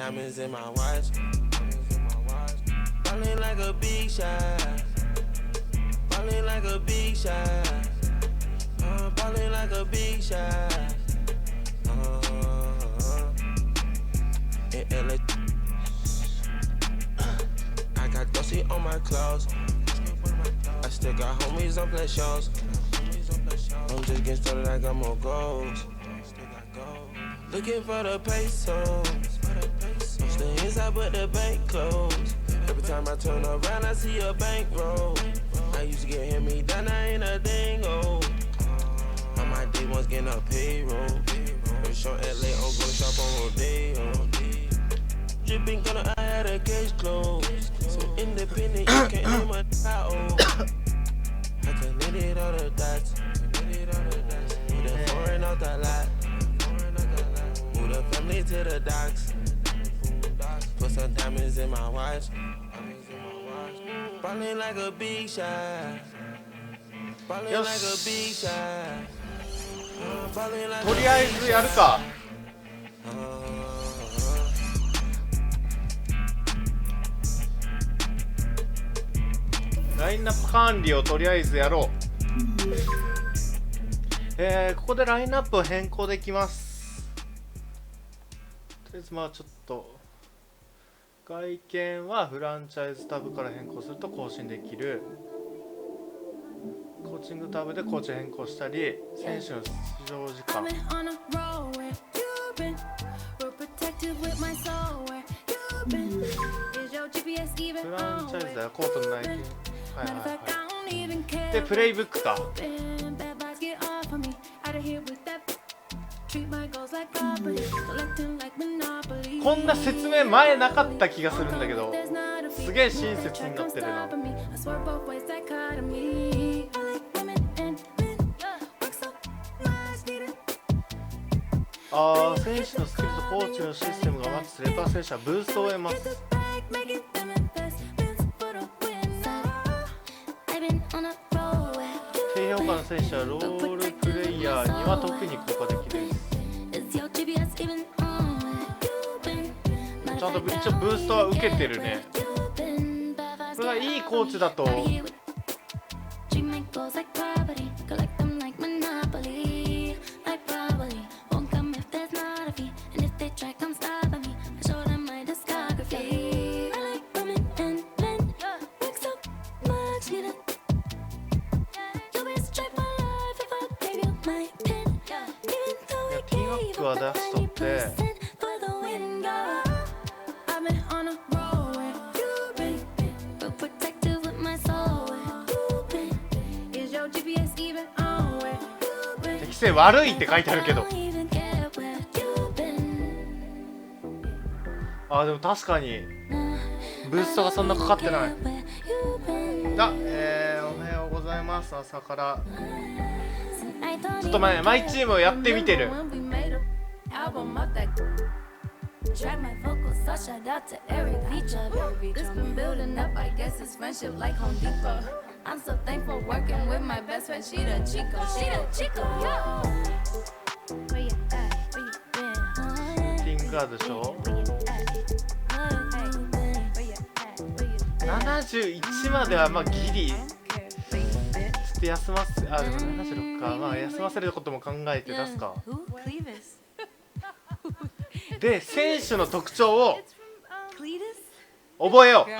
diamonds in my watch. Ballin' like a big shot. Ballin' like a big shot. Ballin' like a big shot. In LA, I got dusty on my clothes. I still got homies on play shows. I'm just getting started, I got more goals. Looking for the pesos. Stay inside but the bank closed. Every time I turn around I see a bankroll. I used to get hit me down, I ain't a dingo. On my day ones getting a payroll. Every short LA, I'm gonna shop on Rodeo. Dripping gonna I had a case closed. So independent, you can't name my title. I connected all the dots. Put a foreign out the lot. Move the family to the docks. Put some diamonds in my watch. Ballin' like a big shot. Ballin' like a big shot. とりあえずやるか。ラインナップ管理をとりあえずやろう。ここでラインナップを変更できます。とりあえずまあちょっと外見はフランチャイズタブから変更すると更新できる。コーチングタブでコーチ変更したり、選手の出場時間、フランチャイズだよ、コートの内見、でプレイブックか。こんな説明前なかった気がするんだけど、すげえ親切になってるな。選手のスキルとコーチのシステムがマッチすれば選手はブーストを得ます。低評価の選手はロールプレイヤーには特に効果的です。ちゃんと一応ブーストは受けてるね。これがいいコーチだとは出しとって、適性悪いって書いてあるけど、でも確かにブーストがそんなかかってない。おはようございます。朝からちょっと前マイチームをやってみてる。Track my vocals, so shout out to every feature. This been building up, I guess it's friendship like Home Depot. I'm so thankful working with my best friend. She the Chico, yo. Where you at? Where you been? ティンガーでしょ。71まではまあギリ。ちょっと休ませ、でも76か。まあ休ませることも考えて出すか。で、選手の特徴を覚えよう。ち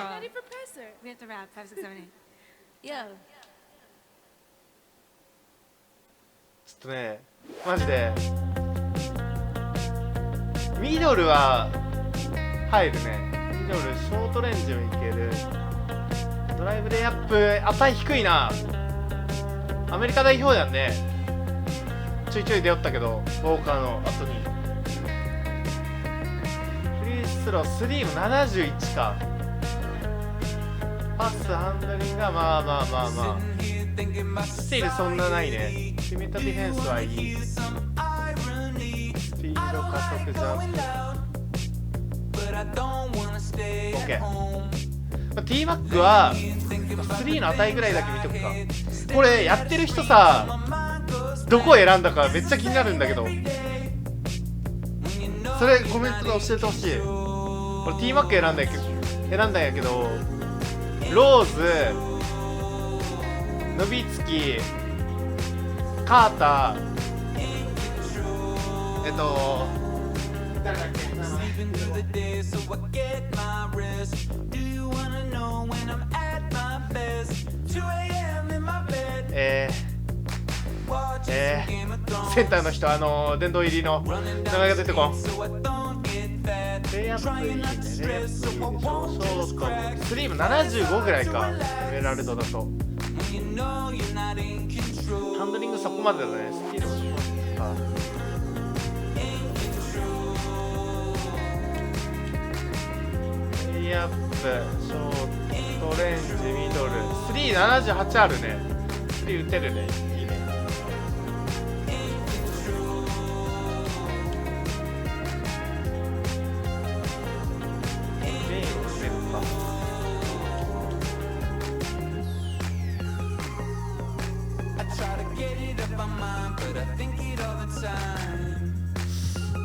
ょっとね、マジでミドルは入るね。ミドル、ショートレンジもいける。ドライブレイアップ値低いな。アメリカ代表だよね。ちょいちょい出よったけど、ウォーカーの後にスロー3も71か。パスハンドリングがまあスティールそんなないね。決めたディフェンスはいい。スピード加速ジャンプ OK。T バックは3の値ぐらいだけ見とくか。これやってる人さ、どこを選んだかめっちゃ気になるんだけど、それコメントで教えてほしい。これ T マック選んだんやけど、ローズ、ノビツキ、カーター、誰だっけ、センターの人、殿堂入りの名前が出てこん。レイアップいいね、レイアップいいでしょ。ショートスリーム75ぐらいか、エメラルドだと。ハンドリングそこまでだね。スキルもそこまでか。レイアップ、ショートレンジ、ミドル、378あるね。3打てるね。いいね。レインを打てるか。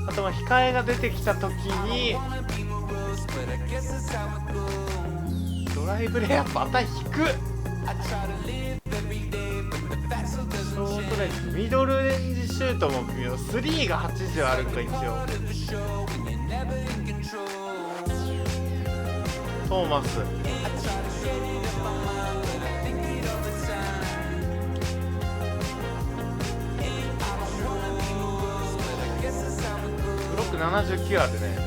あとは控えが出てきた時にドライブレイアップ値低く。ショートレンジ、ミドルレンジシュートも微妙。3が80あるんか一応。トーマス、ブロック79あるね。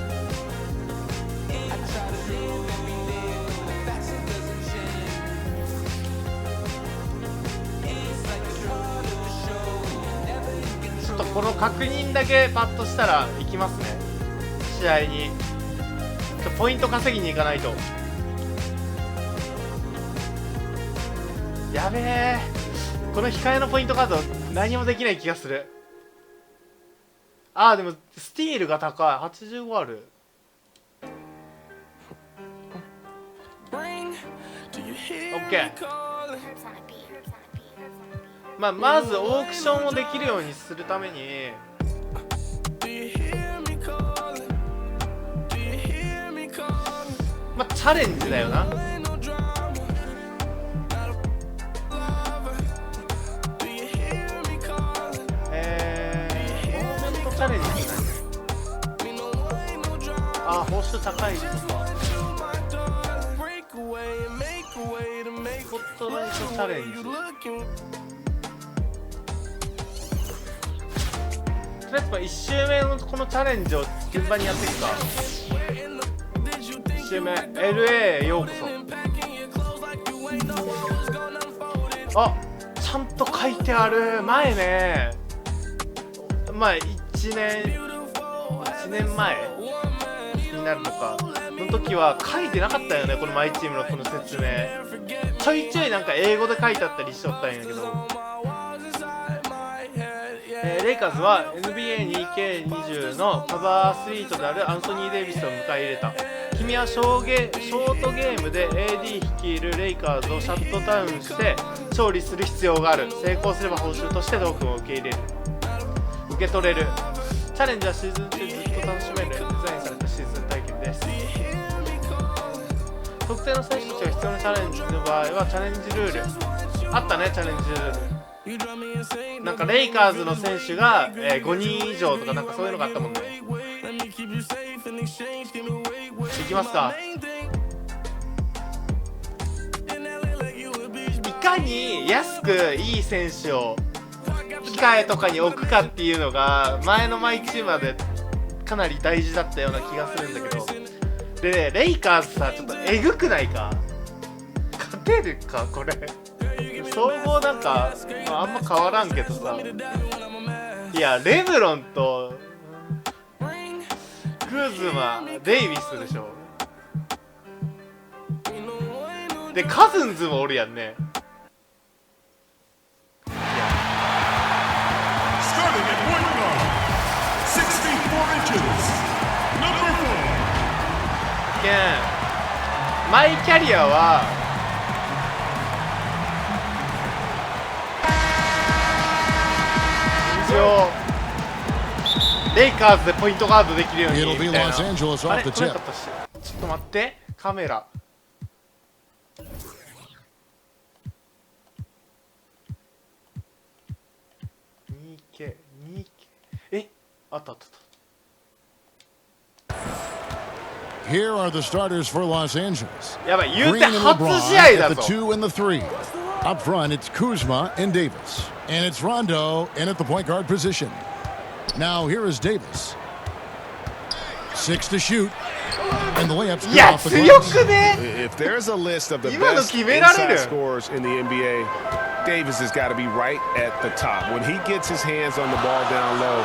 ちょっとこの確認だけパッとしたらいきますね、試合に。ポイント稼ぎに行かないと。やべえ、この控えのポイントカード何もできない気がする。あーでもスティールが高い。85ある。オッケー。まずオークションをできるようにするためにチャレンジだよな。モーメントチャレンジじゃない。あ、報酬高いとか。スポットライトチャレンジ。とりあえず1周目のこのチャレンジを順番にやっていくか。1周目 LA へようこそ。あ、ちゃんと書いてある。前ね、1年前になるのかの時は書いてなかったよね、このマイチームのこの説明。ちょいちょいなんか英語で書いてあったりしとったんやけど、レイカーズは NBA2K20 のカバーアスリートであるアンソニー・デイビスを迎え入れた。君はショートゲームで AD 率いるレイカーズをシャットダウンして勝利する必要がある。成功すれば報酬としてトークンを受け取れる。チャレンジはシーズン中ずっと楽しめるデザインされたシーズン体験です。特定の選手たちが必要なチャレンジの場合はチャレンジルールあったね。チャレンジルールなんかレイカーズの選手が、5人以上とかなんかそういうのがあったもんね。いきますか。いかに安くいい選手を控えとかに置くかっていうのが前のマイチームでかなり大事だったような気がするんだけど。でね、レイカーズさ、ちょっとえぐくないか。勝てるかこれ。総合なんか、あんま変わらんけどさ。いや、レブロンとクズマ、デイビスでしょ。で、カズンズもおるやんね。マイキャリアは一応レイカーズでポイントガードできるようにみたいな。あれこれだったし、と待って、カメラ。2K、2K。あったあった。Here are the starters for Los Angeles. やばい、言うて Green and 初 LeBron 試合 at だ the ぞ。 2 and the 3. Up front, it's Kuzma and Davis. And it's Rondo in at the point guard position. Now here is Davis. 6 to shoot. And the layup's good いや、 off the 強 glass. くね。 If there's a list of the 今の best 決められる。 inside scorers in the NBA, Davis has got to be right at the top. When he gets his hands on the ball down low,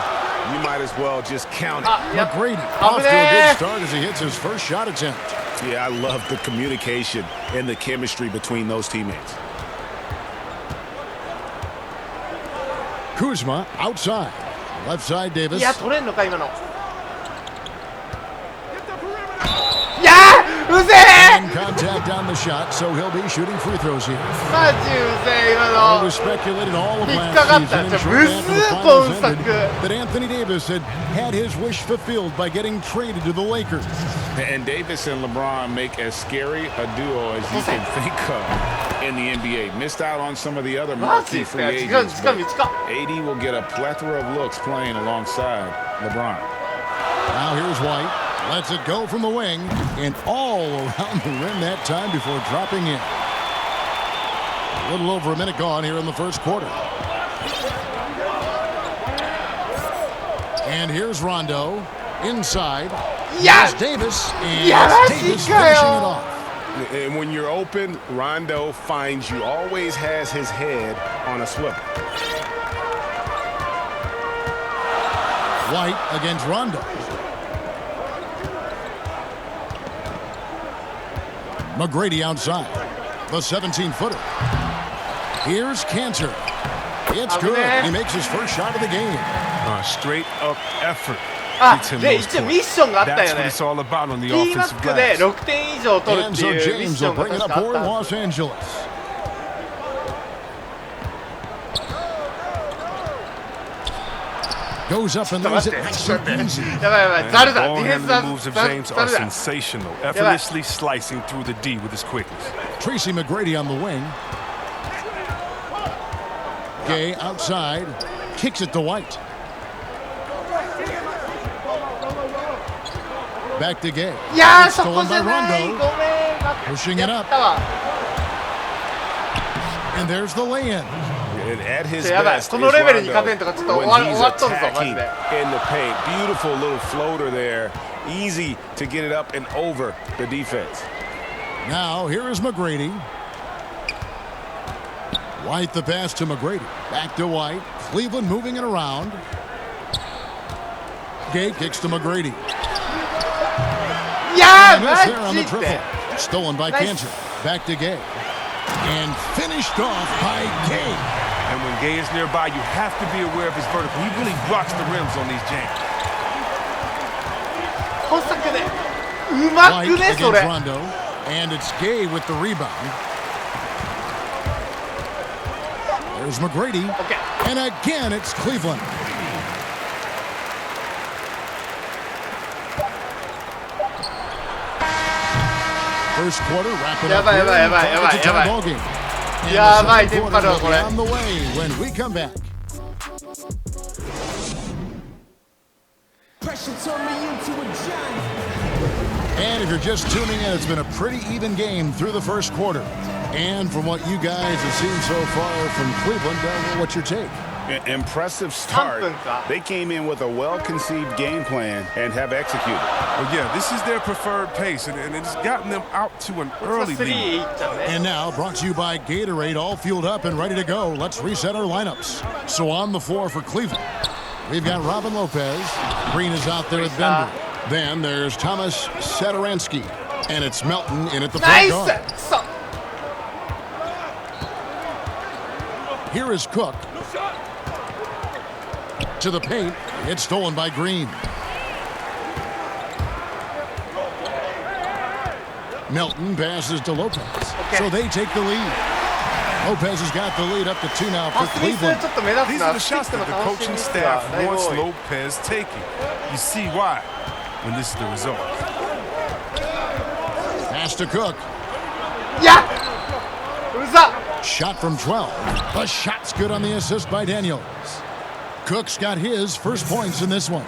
you might as well just count it. McGrady off to a good start as he hits his first shot attempt. Yeah, I love the communication and the chemistry between those teammates. Kuzma outside. Left side, Davis. いや、取れんのか、今の。いやー、うぜ And contact on the shot, so he'll be shooting free throws here. マジうぜ今 It の。 was speculated all of 引っ last かかっ season た。 and む shortly ず after the 今 finals 作。 ended that Anthony Davis had his wish fulfilled by getting traded to the Lakers. And Davis and LeBron make as scary a duo as you can think of in the NBA. Missed out on some of the other マジ marquee です free か。 agents, 近 but 道か。 AD will get a plethora of looks playing alongside LeBron. Now here's White. Lets it go from the wing and all around the rim that time before dropping in. A little over a minute gone here in the first quarter. And here's Rondo inside. Yeah. Here's Davis and Yeah, Davis 맞을까요? finishing it off. And when you're open, Rondo finds you. Always has his head on a swivel. White against Rondo. McGrady outside. The 17-footer. Here's Cantor. It's good. He makes his first shot of the game. Straight up effort. あ、 gets him で、 those 一応 points. ミッションがあった That's よ what ね。 it's all about on the T マ offensive ックで glass. 6点以上取るっ And て so いうミッ James ショ will ンが bring it 確 up かあ for ったん Los です。 Angeles. Goes up and lays it nice and easy. やばいやばい、ザルだ。 Ball ディフェンス handling だ。 moves of ザ James ザ are ルだ。 sensational, effortlessly slicing through the D with his quickness. Tracy McGrady on the wing. Gay outside. Kicks it to White. Back to Gay. いやー、 It's そこ stolen じ by ゃない。ごめん。 Rondo. Pushing it や up. ったわ。 And there's the lay-in. And at his やばい、 best こ is のレベルに Rondo 勝てんとかちょっと when 終 he's わっとるぞ、マ attacking ジで。 in the paint. Beautiful little floater there. Easy to get it up and over the defense. Now here is McGrady. White the pass to McGrady. Back to White. Cleveland moving it around. Gay kicks to McGrady. いやー、 And マ that's there on ジ the で。 triple. Stolen by Nice. Cantor. Back to Gay. And finished off by Gay. And when Gay is nearby, you have to be aware of his vertical. He really rocks the rims on these jams. 小作で。うま White くね、そ against れ。 Rondo. And it's Gay with the rebound. There's McGrady. Okay. And again, it's Cleveland. First quarter, wrapping up here. It's a tie ball game. And the やばい、 second テンパ quarter るわ、 will こ be れ。 on the way when we come back. And if you're just tuning in, it's been a pretty even game through the first quarter. And from what you guys have seen so far from Cleveland, what's your take? Impressive start. They came in with a well-conceived game plan and have executed. Well, yeah, this is their preferred pace, and it's gotten them out to an early 3 い lead. っちゃうね。 And now, brought to you by Gatorade, all fueled up and ready to go. Let's reset our lineups. So on the floor for Cleveland, we've got Robin Lopez. Green is out there at Bender. Then there's Thomas Satoransky. And it's Melton in at the ナ point イ guard. ス。そう。 Here is Cook. To the paint. It's stolen by Green. Melton passes to Lopez. So they take the lead. Lopez has got the lead up to 2 now パ for スミス Cleveland. ちょっと目立つ These な。 are the shots that the coaching staff wants Lopez taking. You see why when this is the result. Pass to Cook. いやうざっ Shot from 12. The shot's good on the assist by Daniels. Cook's got his first points in this one.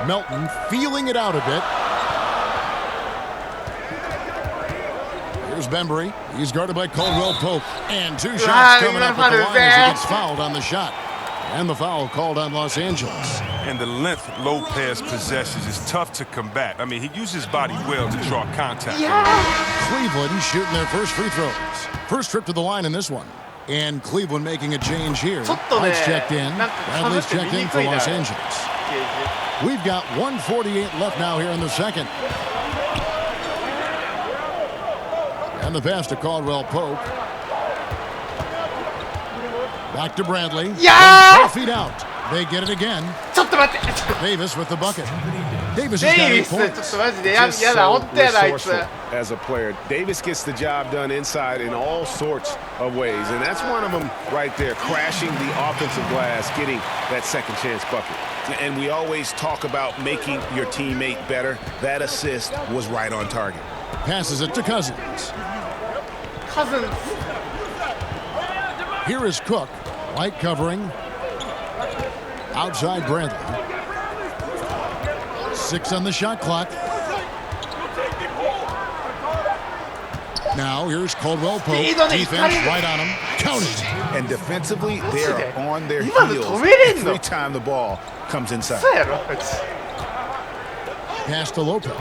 Melton feeling it out a bit. Here's Bembry. He's guarded by Caldwell Pope. And two shots coming up at the line as he gets fouled on the shot. And the foul called on Los Angeles. And the length Lopez possesses is tough to combat. I mean, he uses his body well to draw contact. Cleveland shooting their first free throws. First trip to the line in this one. And Cleveland making a change here. White's checked in. Bradley's checked in for Los Angeles. We've got 1:48 left now here in the second. And the pass to Caldwell Pope. Back to Bradley. Yeah! 4 feet out. They get it again. ちょっと待って Davis with the bucket. Davis has got 8デイビスちょっ points. とマジでや Just だ so 本当やだあいつ resourceful as a player. Davis gets the job done inside in all sorts of ways, and that's one of them right there, crashing the offensive glass, getting that second chance bucket. And we always talk about making your teammate better. That assist was right on target. Passes it to Cousins. カズン Here is Cook. White covering. Outside Bradley. 6 on the shot clock. Now here's Caldwell Pope. Defense right on him. Count it. And defensively, they are on their 今の heels 止めれんの every time the ball comes inside. そうやろあいつ Pass to Lopez.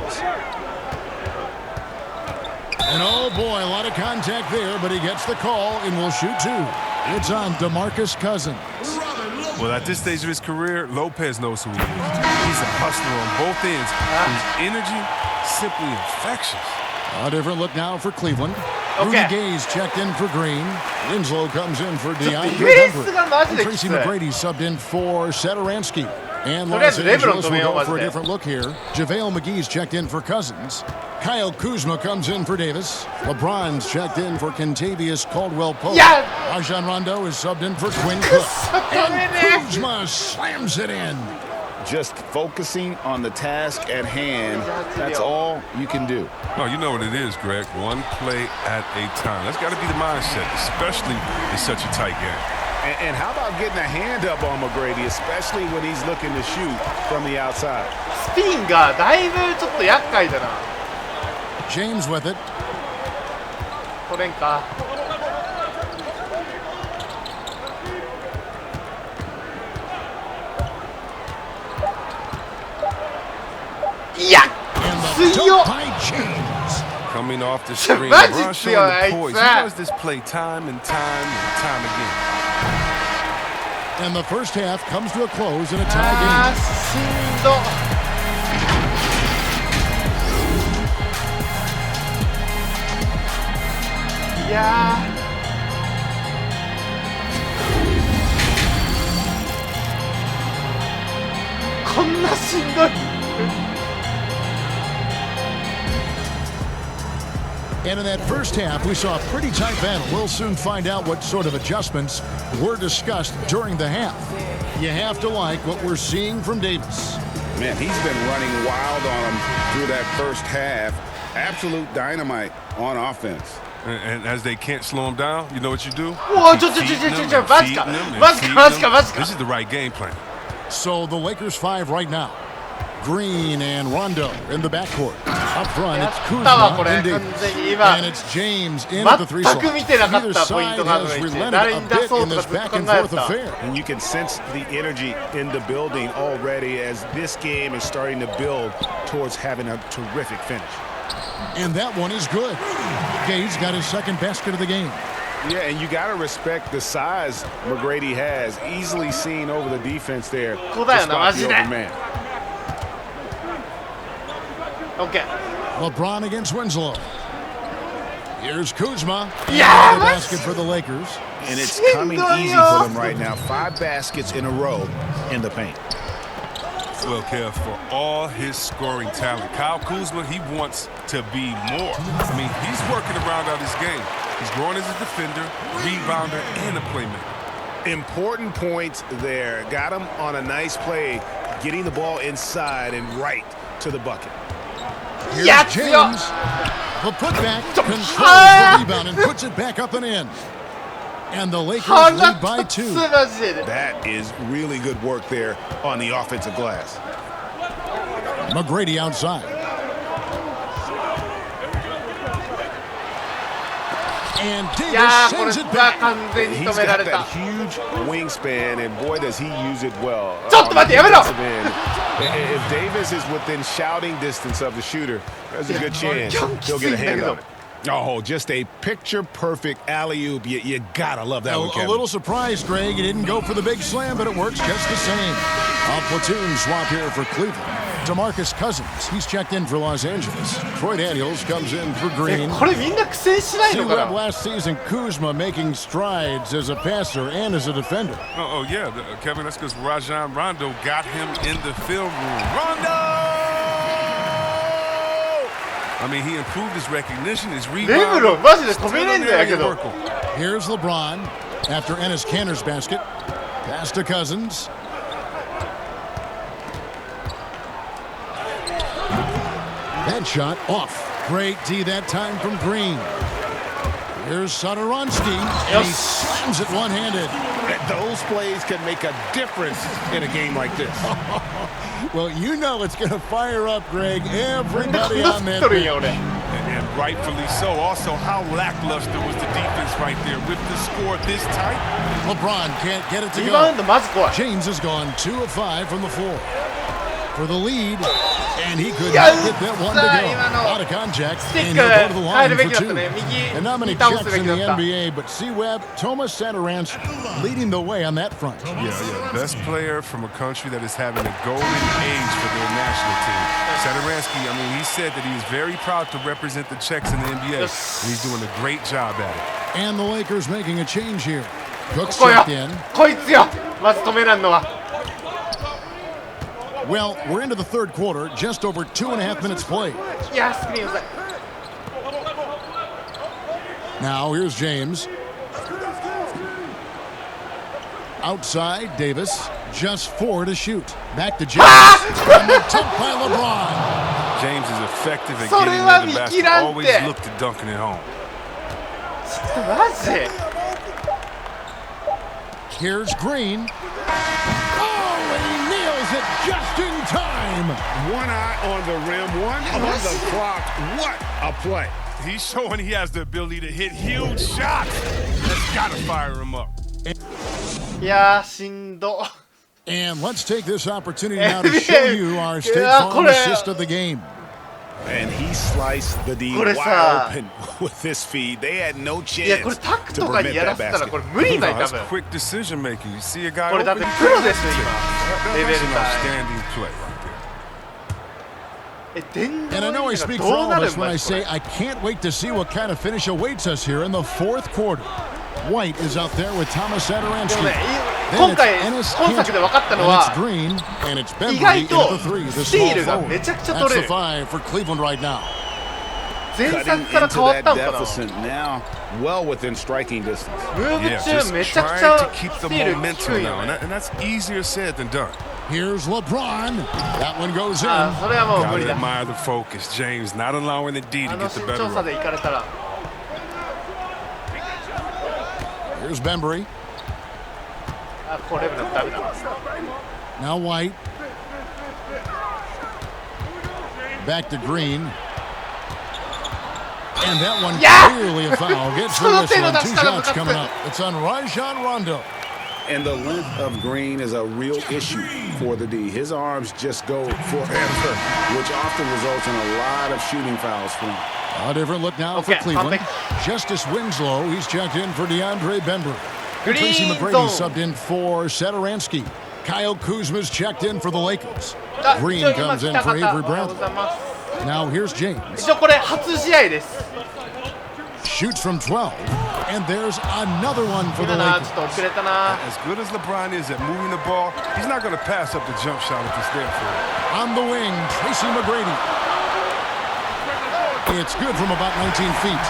And oh boy, a lot of contact there, but he gets the call and will shoot 2. It's on DeMarcus Cousins. Well, at this stage of his career, Lopez knows who he is. He's a hustler on both ends. His energy, simply infectious. A different look now for Cleveland. Okay. Rudy Gay's checked in for Green. Winslow comes in for ちょっと DeAndre ディフェンスがマジ Bembry. で And きつ Tracy い McGrady subbed in for Satoransky. And とりあえ Los ずレブロン Angeles 止め will よう go マジ for a で different look here. JaVale McGee's checked in for Cousins. Kyle Kuzma comes in for Davis. LeBron's checked in for Kentavious Caldwell Pope. Yeah. Rajon Rondo is subbed in for Quinn Cook. 止めね And Kuzma slams it in. Just focusing on the task at hand, that's all you can do. Oh, you know what it is, Greg. One play at a time. That's got to be the mindset, especially in such a tight game. And how about getting a hand up on McGrady, especially when he's looking to shoot from the outside? スピンがだいぶちょっと厄介だな James with it. 取れんかいや And the 強っ dunk by James. Coming off the screen, Magic LeBron showing steal, the poise. He right? does this play time and time again. And the first half comes to a close in a あ tie ー game. しんどいやーこんなしんどい And in that first half, we saw a pretty tight battle. We'll soon find out what sort of adjustments were discussed during the half. You have to like what we're seeing from Davis. Man, he's been running wild on him through that first half. Absolute dynamite on offense. And as they can't slow him down, you know what you do? おおちょマジかマジかマジかマジか This is the right game plan. So the Lakers 5 right now. Green and Rondo in the backcourt. Up front, や it's ったわこ Kuzma れ and 完 Davis. 全に今 And it's James in at the three slot. 全く見てなかった Neither ポイン side トガード has の位置 relented 誰 a に出 bit そう in とか this ずっと back 考 and え forth た affair. And you can sense the energy in the building already as this game is starting to build towards having a terrific finish. And that one is good. Gay's got his second basket of the game. Yeah, and you got to respect the size McGrady has. Easily seen over the defense there. ここだよな Just マ spot ジ the で open man. OK LeBron against Winslow. Here's Kuzma. Yeah, Another let's- basket for the Lakers. And it's coming easy for them right now. 5 baskets in a row in the paint. Well, Kev, for all his scoring talent, Kyle Kuzma, he wants to be more. I mean, he's working around out his game. He's growing as a defender, rebounder, and a playmaker. Important points there. Got him on a nice play, getting the ball inside and right to the bucket. Here's いや強っ James. The putback controls the rebound and puts it back up and in. And the Lakers 腹 lead by 立つ 2. マジで That is really good work there on the offensive glass. McGrady outside. And いや Davis ーこれ sends it は back. 完全に He's 止めら got れた that huge wingspan, and boy, does he use it well. ちょっと待ってやめろ If Davis is within shouting distance of the shooter, there's a good chance he'll get a hand on it. Oh, just a picture-perfect alley-oop. You gotta love that one, A Kevin. little surprised, Greg. He didn't go for the big slam, but it works just the same. A platoon swap here for Cleveland. DeMarcus Cousins, he's checked in for Los Angeles. Troy Daniels comes in for え Green. これみんな苦戦しない See のか led な last season Kuzma making strides as a passer and as a defender. Oh, yeah, Kevin, that's because Rajon Rondo got him in the film room. Rondo! I mean, he improved his recognition, his レ rebound. ブロンマジで止め Still れ in ん there だけ like ど Merkel. Here's LeBron after Enes Kanter's basket. Pass to Cousins. That shot off. Great D that time from Green. Here's Satoransky. And he slams it one-handed. Those plays can make a difference in a game like this. Well, you know it's going to fire up, Greg. みんな Everybody こ on な that っとるん bench. や俺 And rightfully so. Also, how lackluster was the defense right there with the score this tight? LeBron can't get it to リバウン go. ドまず怖い James has gone 2 of 5 from the floor for the lead, and he could Yes, not get that one to go. Imano. Out of contact, Stick, and he'll go to the 変え line るべ for きだった 2. ね右 And not many に倒 checks すべ in きだ the った NBA, but C-Web, Thomas Satoransky leading the way on that front. Yeah. Best player from a country that is having a golden age for their national team. Satoransky, I mean, he said that he is very proud to represent the Czechs in the NBA, and he's doing a great job at it. And the Lakers making a change here. Cook's ここよ checked in. こいつよまず止めらんのは Well, we're into the third quarter, just over 2.5 minutes played. いやスクリーンうざい Now here's James. Outside, Davis. Just 4 to shoot. Back to James. And the tip by LeBron. James is effective at それ getting は in 見 the 切 basket. らんて Always look to dunking it home. マジ Here's Green. Oh, and he nails it just in time. One eye on the rim, one on the clock. What a play. He's showing he has the ability to hit huge shots. That's got to fire him up. いやしんど And let's take this opportunity now to show you our State Farm assist of the game. And he sliced the D これ wide さ open with his feed. They had no いやこれ chance タク to とかに prevent やら that せたらこ basket. れ無理だよ That's 多分 quick decision making. You see a guy これだって open, プロですよ That- 今レベル That's an 帯 outstanding play right there. え電動 And I know I リー speak グ for がど all うな of る us ん when だ I これ say I can't wait to see what kind of finish awaits us here in the fourth quarter. White is out there with Thomas で Satoransky. もね Then 今 it's 回 Enes 今作で分かったの And は it's Green, and it's 意 Benbury 外 into と the 3, the スティ small ールが forward. めちゃくちゃ That's 取れ the る 5 for Cleveland right now. 前 Cutting 作から into 変わっ that たんかな deficit now, well within striking distance. ムーブ Yeah, 中 just めちゃくち trying ゃ to keep ス the ティール momentum 低いよ now, ね and that's easier said than done. Here's LeBron. That one goes あ in. それはもう無 Gotta 理だ admire the focus. James not allowing the D あ to の get the 身 better 長 of 差 him. でいかれたら Here's Benbury. あこれダメだ Now White. Back to Green. And that one clearly a foul. Gets the whistle and 2 shots coming up. It's on Rajon Rondo. And the length of Green is a real issue for the D. His arms just go forever, which often results in a lot of shooting fouls for him. A different look now for Okay, Cleveland. Justice Winslow, he's checked in for DeAndre Benbury. Green Tracy McGrady zone. subbed in for Satoransky. Kyle Kuzma's checked in for the Lakers. あ Green 一応今 comes 来 in た for 方 Avery おはようご Bradley. ざいます Now here's James. 一応これ初試合です Shoots from 12. And there's another one for 今 the なち Lakers. ょっと遅れたな As good as LeBron is at moving the ball, he's not going to pass up the jump shot if it's there for him. On the wing, Tracy McGrady. It's good from about 19 feet.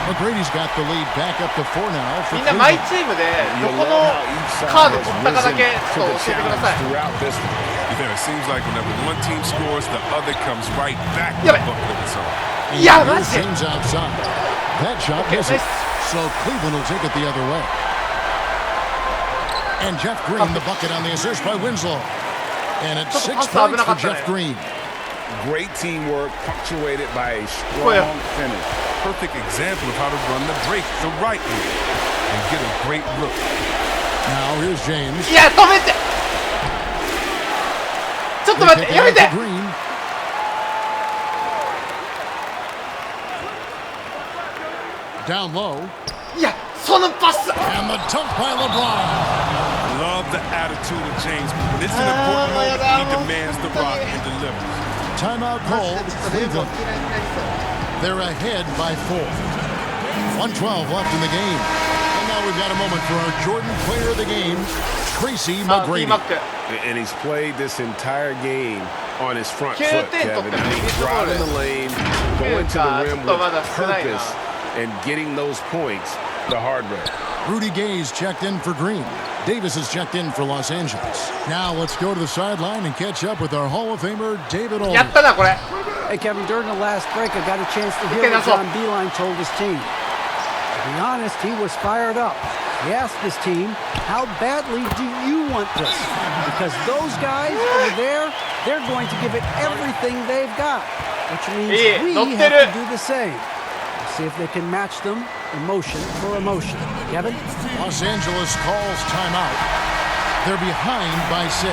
McGrady's got the lead back up to 4 now for みんなマイ Cleveland. チームで You どこ love の how each カー side ド取ったかだ has け risen ちょっ to と the 教えてくだ challenge さい throughout this one. Yeah, it seems like whenever one team scores, the other comes right back with a bucket of its own. いやマジで James outside. That shot misses. So Cleveland will take it the other way. And Jeff Green, the bucket on the assist by Winslow. And it's 6 points for Jeff Green. Great teamwork, punctuated by a strong finish. Perfect example of how to run the break the right way and get a great look. Now here's James. いや止めてちょっと待ってやめて Down low. いやそのパス And the dunk by LeBron. Love the attitude of James. When it's an important moment, he demands the rock and delivers. Timeout called. Cleveland. They're ahead by 4. 1:12 left in the game. And now we've got a moment for our Jordan player of the game, Tracy McGrady. And he's played this entire game on his front foot, Kevin. He's driving the lane, going to the rim with purpose, and getting those points the hard way. Rudy Gay's checked in for Green. Davis is checked in for Los Angeles. Now let's go to the sideline and catch up with our Hall of Famer, David Aldridge. やったなこれ Hey, Kevin, during the last break, I got a chance to hear what John Beilein told his team. To be honest, he was fired up. He asked his team, how badly do you want this? Because those guys over there, they're going to give it everything they've got, which means we have to do the same. See if they can match them emotion for emotion. Kevin? Los Angeles calls timeout. They're behind by 6.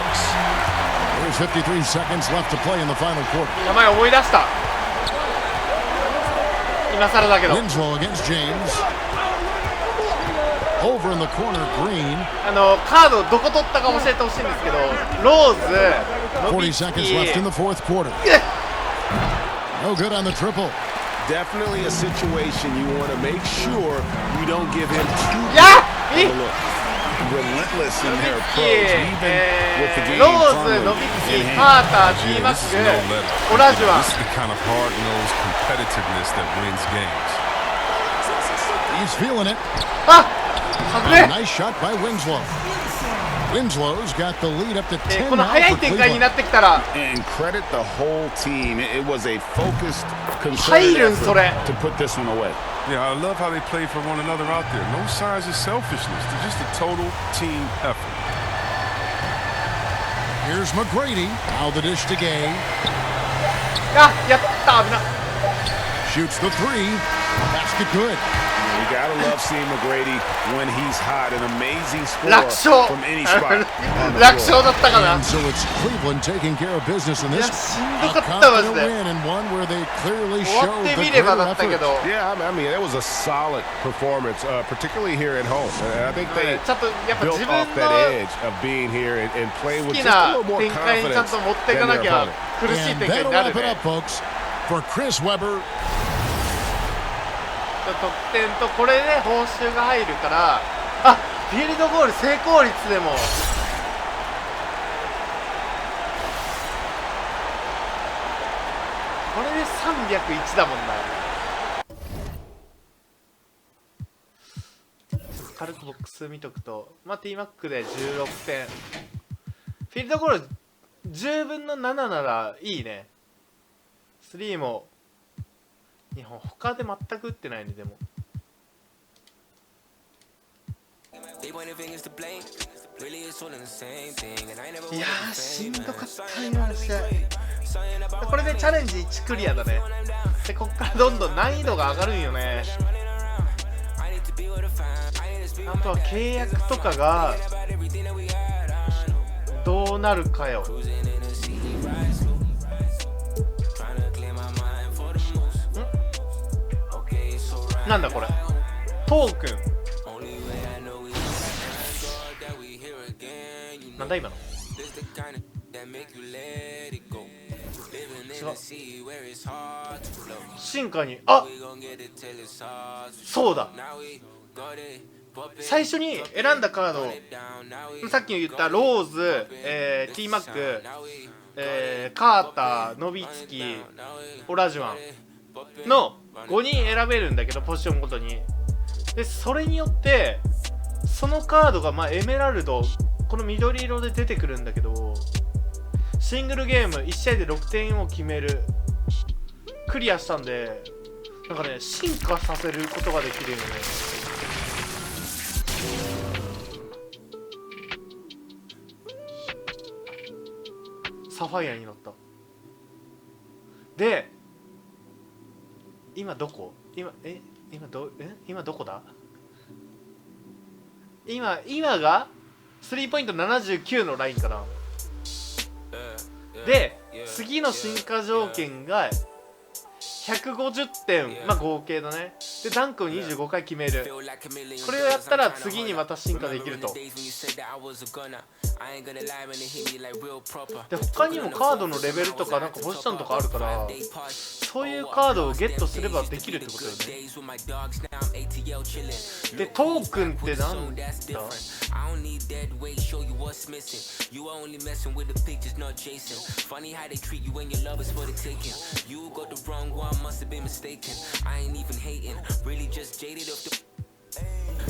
There's 53 seconds left to play in the final quarter. 名前思い出した今更だけど Winslow against James. Over in the corner, Green. カードどこ取ったか教えてほしいんですけどローズ40 seconds left in the fourth quarter. No good on the triple. Definitely a situation you want to make sure you don't give him too much of a look. Relentless in their approach, even with the game firmly in hand. This is no letter. This is the kind of hard-nosed competitiveness that wins games. He's feeling it. Nice shot by Winslow. Winslow's got the lead up to 10 この now 早い for 展開に Cleveland. なってきたら And credit the whole team. It was a focused, concerted effort to put this one away. Yeah, I love how they play for one another out there. No signs of selfishness. They're just a total team effort. Here's McGrady. Now the dish to Gay. あやった危な Shoots the three. Basket good. You gotta love seeing McGrady when he's hot. An amazing score from any spot. 楽勝だったかな And so it's Cleveland taking care of business in いや this. しんど A かったマジ confident で win and one where they clearly 終わ showed って the みれば greater だったけ effort. ど Yeah, I mean, that was a solid performance, particularly here at home. And I think they ちゃんとやっぱ built 自 off 分 that の edge of being here and playing 好 with き just a な little more 展開にちゃん confidence と持っていか than な their きゃ opponent. 苦しい And 展開 that'll にな wrap る it ね up, folks. For Chris Webber. 得点とこれで報酬が入るからあフィールドゴール成功率でもこれで301だもんな軽くボックス見とくとまあ T-MAC で16点フィールドゴール10分の7ならいいね3も2本他で全く打ってないねでもいやーしんどかった今の試合これでチャレンジ1クリアだねでこっからどんどん難易度が上がるんよねあとは契約とかがどうなるかよなんだこれトークンなんだ今の違う進化にあそうだ最初に選んだカードさっき言ったローズ、T-MAC、カーター、ノビツキ、オラジュアンの5人選べるんだけどポジションごとにでそれによってそのカードがまあエメラルドこの緑色で出てくるんだけどシングルゲーム1試合で6点を決めるクリアしたんで、なんかね進化させることができるよね。サファイアになった。で今どこ？今どこだ？今がスリーポイント79のラインかな。で次の進化条件が150点、まあ合計だね。でダンクを25回決める。これをやったら次にまた進化できると。で他にもカードのレベルとかなんかポジションとかあるから、そういうカードをゲットすればできるってことよね。でトークンってなんだ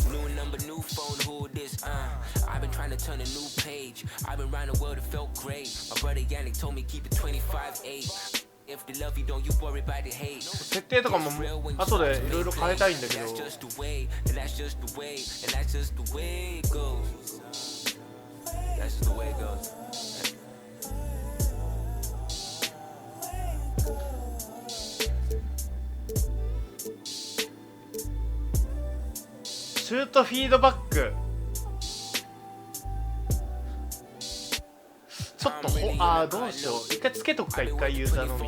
？New number, new phone, who this? I've been trying to turn a new page. I've been around the world, it felt great. My brother Yannick told me keep it 25-8. If they love you, don't you worry about the hate. 設定とかも後でいろいろ変えたいんだけど。That's just the way, and that's just the way, and that's just the way it goes. That's just the way it goes. シュートフィードバック、ちょっとどうしよう、一回つけとくか、一回ユーザーのみ。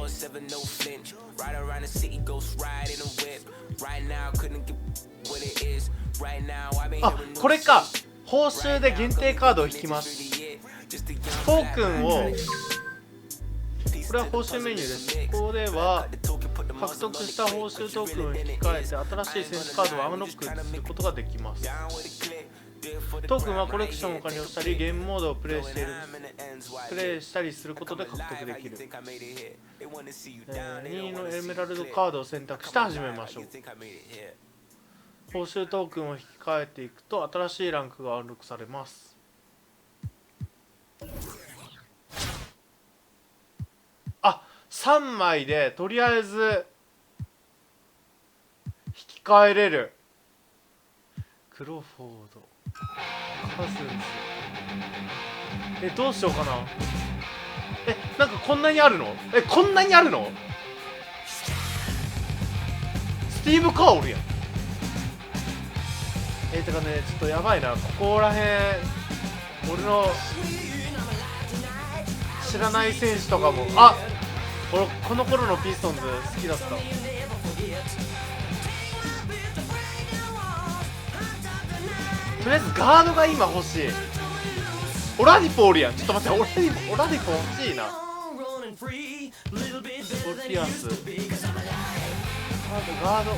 これか、報酬で限定カードを引きます。トークンを、これは報酬メニューです。ここでは獲得した報酬トークンを引き換えて新しい選手カードをアンロックすることができます。トークンはコレクションを完了したりゲームモードをプレイしたりすることで獲得できる。2のエメラルドカードを選択して始めましょう。報酬トークンを引き換えていくと新しいランクがアンロックされます。3枚でとりあえず引き換えれる。クロフォード、カズンズ、どうしようかな。なんかこんなにあるの？こんなにあるの？スティーブ・カーおるやん。てかね、ちょっとやばいな、ここらへん俺の知らない選手とかも。俺この頃のピストンズ好きだった。とりあえずガードが今欲しい。オラディポおるやん。ちょっと待って、オラディポ欲しいな。オルピアス、ガード、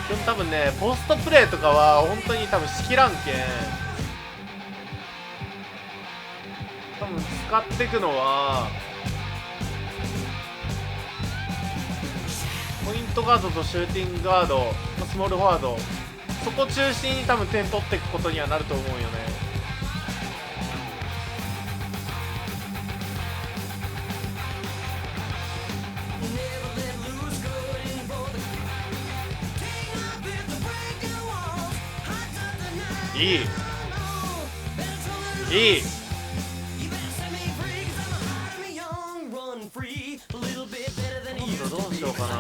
でも多分ね、ポストプレーとかは本当に多分しきらんけん、多分使っていくのはポイントガードとシューティングガード、スモールフォワード、そこ中心に多分点取っていくことにはなると思うよね。いいどうしようかな。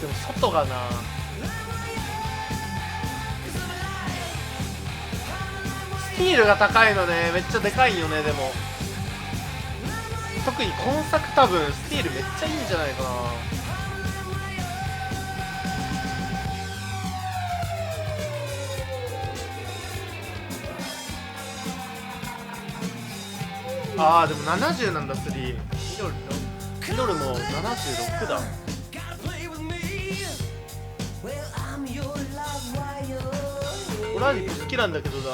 でも外がな、スティールが高いのね、めっちゃでかいよね。でも特に今作多分スティールめっちゃいいんじゃないかな。でも70なんだ、3。ミドルも76だ。オラディプ好きなんだけどな。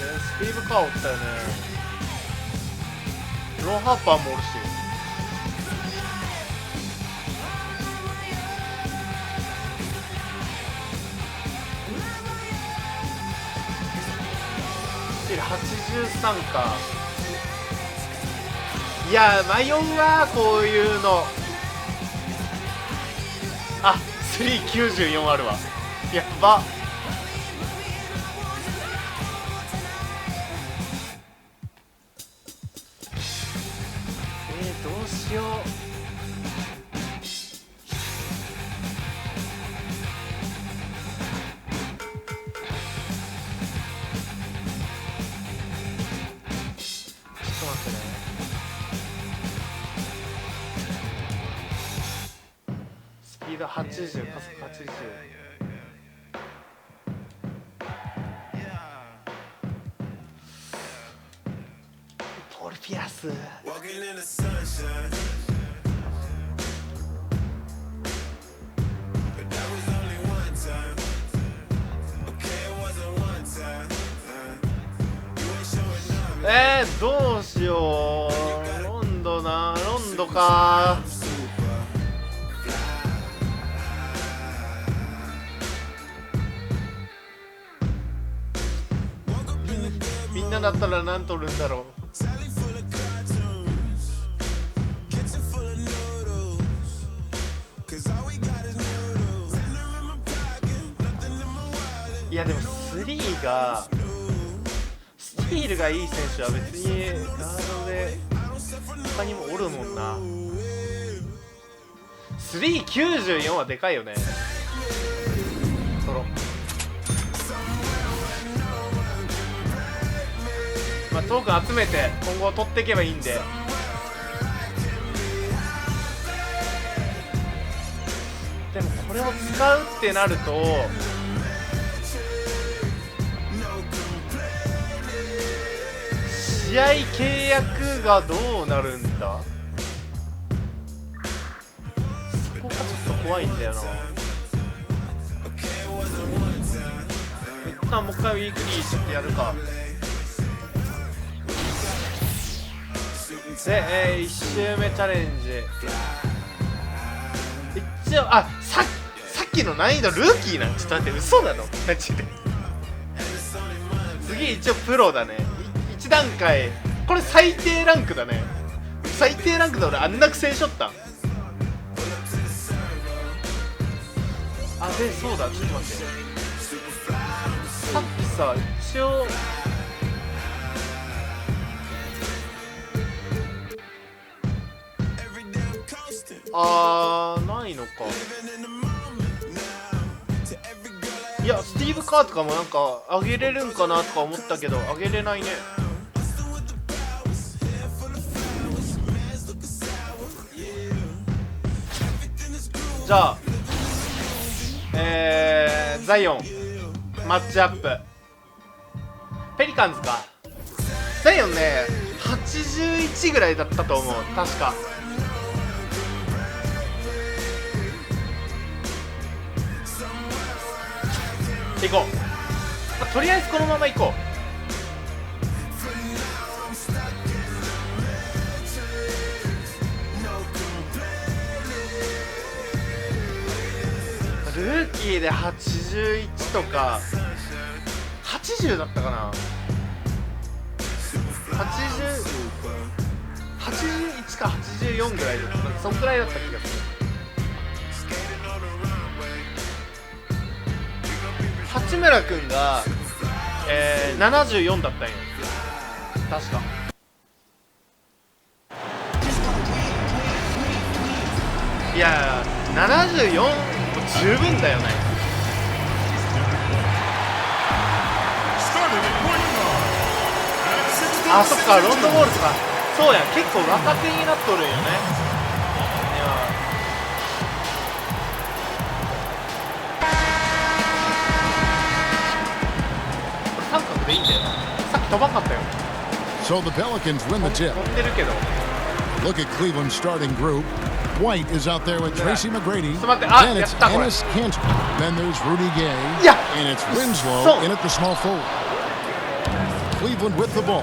スティーブ・カーおったよね。ロン・ハーパーもおるし。83か。いや迷うわこういうの。あ、394あるわ。やば。どうしよう。スピード80、加速80。ポール・ピアス。どうしよう。ロンドか。みんなだったら何取るんだろう。いやでも3がスティールがいい選手は別にガードで他にもおるもんな。394はでかいよね。取ろう。まあ、トークン集めて今後取っていけばいいんで。でもこれを使うってなると試合契約がどうなるんだ。そこがちょっと怖いんだよな。一旦もう一回ウィークリーってやるか。で、1周目チャレンジ。一応さっきの難易度ルーキーなん。ちょっと待って、嘘なのマジで。次一応プロだね。1段階これ最低ランクだね。最低ランクで俺あんな苦戦しとった。あ、でそうだ、ちょっと待って、さっきさ一応ないのか。いやスティーブ・カーとかもなんか上げれるんかなとか思ったけど上げれないね。じゃあザイオンマッチアップペリカンズか。ザイオンね81ぐらいだったと思う確か。行こう、とりあえずこのまま行こう。ルーキーで81とか80だったかな。81か84ぐらいだった。そんくらいだった気がする。八村君が、74だったんよ確か。いや74も十分だよね。あ、そっか、ロンドボールとかそうや、結構若手になっとるんよね。いいんだよ。さっき飛ばんかったよ。So the Pelicans win the tip. 飛んでるけど。Look at Cleveland's starting group. White is out there with Tracy McGrady. ちょっと待って、あ、Then や it's ったこれ。 Ennis Cantor. Then there's Rudy Gay. いや、 And it's Winslow in at the small forward. Cleveland with the ball.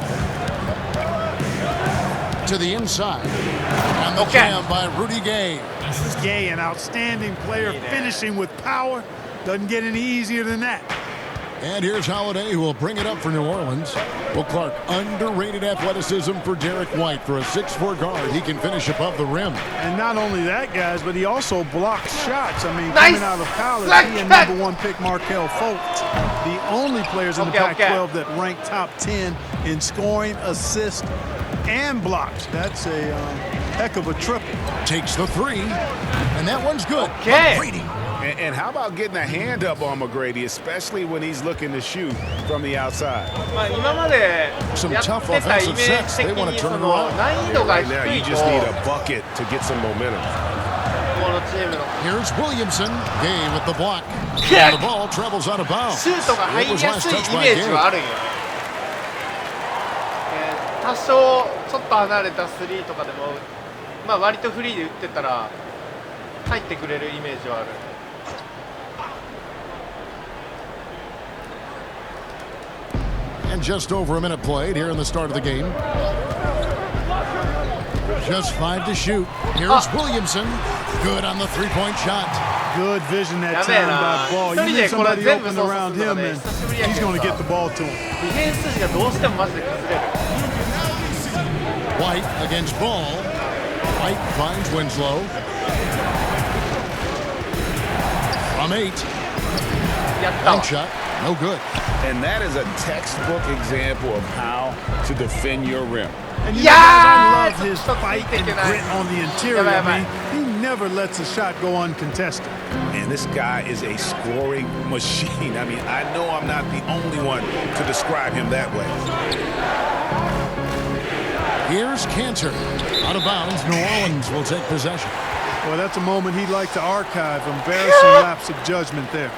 To the inside. And the jam by Rudy Gay. This is Gay, an outstanding player, finishing with power. Doesn't get any easier than that. And here's Holiday, who will bring it up for New Orleans. Well, Clark, underrated athleticism for Derek White. For a 6'4" guard, he can finish above the rim. And not only that, guys, but he also blocks shots. I mean, Nice. coming out of college, he and #1 pick Markelle Fultz, the only players in the Pac-12 that rank top 10 in scoring, assists, and blocks. That's a heck of a triple. Takes the three, and that one's good. Okay. McGrady. And how about getting a hand up on McGrady, especially when he's looking to shoot from the outside? まあ今まで Some やって tough たイメ offensive ージ sets. 的 They want to に turn そ it の around. 難易度が Right now, 低 you いと just need a bucket to get some momentum. このチームの Here's Williamson. Gay with the block. Yeah. And the ball travels out of bounds. シュートが入 It り was や last すい touched イ by メージはあ Gay. るんよ、多少ちょっと離れたスリーとかでもまあ割とフリーで打ってたら入ってくれるイメージはある。And just over a minute played here in the start of the game. Just 5 to shoot. Here's Williamson. Good on the three-point shot. Good vision that やべえ time な by Ball. 一 You 人 need でこれ somebody 全部 open 操 around 作するの him, ね and 久しぶりやけ he's ど going to さ get the ball to him. ディフェンス陣がどうしてもマジで崩れる。 White against Ball. White finds Winslow. From 8. やったわ Bank shot. No good. And that is a textbook example of how to defend your rim. And you know, Yeah! guys, I love his fight and grit on the interior. I mean, he never lets a shot go uncontested. And this guy is a scoring machine. I mean, I know I'm not the only one to describe him that way. Here's Cantor. Out of bounds. New Orleans will take possession. Well, that's a moment he'd like to archive. Embarrassing lapse of judgment there.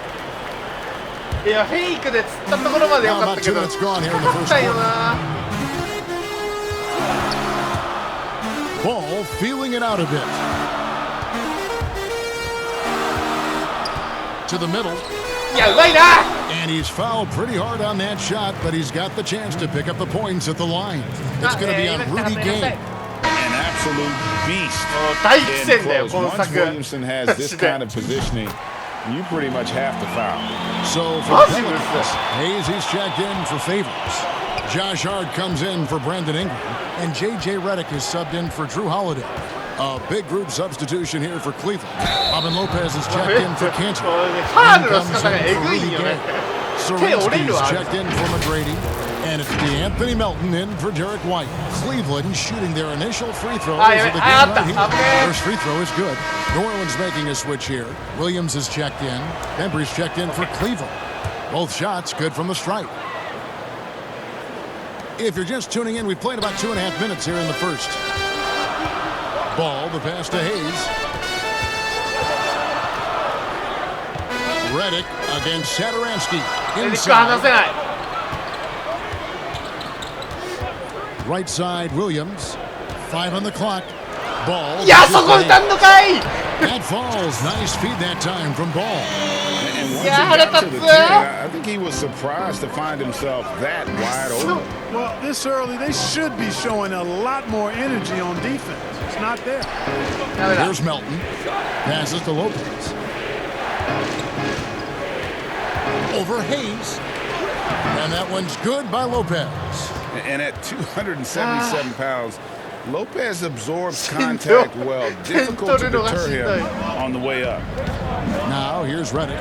いやフェイクで釣ったところまでよかったけど Now about 2 minutes gone here in the 勝 first ったよ quarter. な。 Ball feeling it out a bit. To the middle. いやうまいな。 And he's fouled pretty hard on that shot, but he's got the chance to pick up the points at the line. It's going to be on Rudy Gay. An absolute beast. 大苦戦だよ In この close. 作。 Once Williamson has this kind of positioning, you pretty much have to foul. So for Awesome. Pelicans, Hayes, he's checked in for Favors. Josh Hart comes in for Brandon Ingram. And J.J. Redick is subbed in for Drew Holiday. A big group substitution here for Cleveland. Robin Lopez is checked in for Cantor. ファールの仕方がえぐいんよね。手折れ Sarinsky's るわ。 checked in for McGrady. And it's DeAnthony Melton in for Derek White. Cleveland shooting their initial free throws of the game right here. First free throw is good. New Orleans making a switch here. Williams is checked in. Embry's checked in for Cleveland. Both shots good from the stripe. If you're just tuning in, we've played about 2.5 minutes here in the first. Ball, the pass to Hayes. Redick against Satoransky. レディック離 Inside. せない。 Right side, Williams. 5 on the clock. Ball. いやそこ打たんのかい。 That falls. Nice feed that time from Ball. And once Yeah, he got that's to the a- 10, I think he was surprised to find himself that wide open. Well, this early, they should be showing a lot more energy on defense. It's not there. ダメだ。 Here's Melton. Passes to Lopez. Over Hayes. And that one's good by Lopez. And at 277 pounds, Lopez absorbs contact well. Difficult to deter him on the way up. Now here's Redick.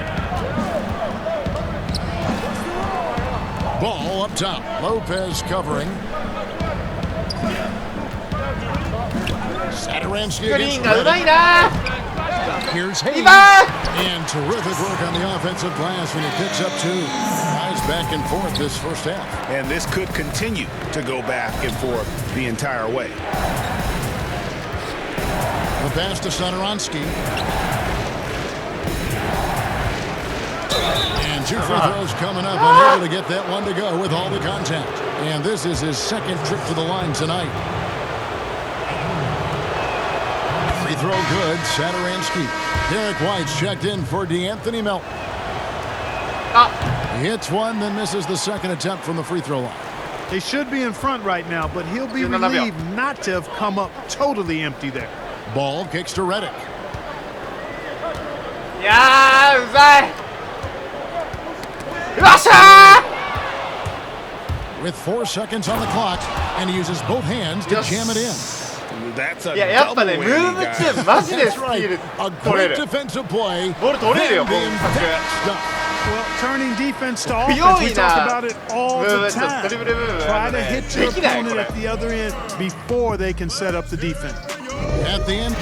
Ball up top. Lopez covering. Satoransky スクリー against ンがうまい Redick. な。 Here's いい Hayes. な。 And terrific work on the offensive glass when he picks up 2. Guys back and forth this first half. And this could continue to go back and forth the entire way. The pass to Satoransky. And 2 free throws coming up, unable to get that one to go with all the contact. And this is his second trip to the line tonight. Free throw good, Satoransky. Derek White's checked in for DeAnthony Melton. Hits one, then misses the second attempt from the free throw line. They should be in front right now, but he'll be relieved not to have come up totally empty there. Ball kicks to Reddick. いやーうざい。よっしゃー With 4 seconds on the clock, and he uses both hands to jam it in. That's a いややっぱねムーブ中マジでス That's ティー right. ル A 取れ great る。 defensive play. ボール取れるよ Then こ the の impact stuff. Well, turning defense to offense, we 強い talk な about it all ムー the ブ time. ドリブルムーブ Try to hit your できないこ opponent れ。 at the other end before they can set up the defense. At the end.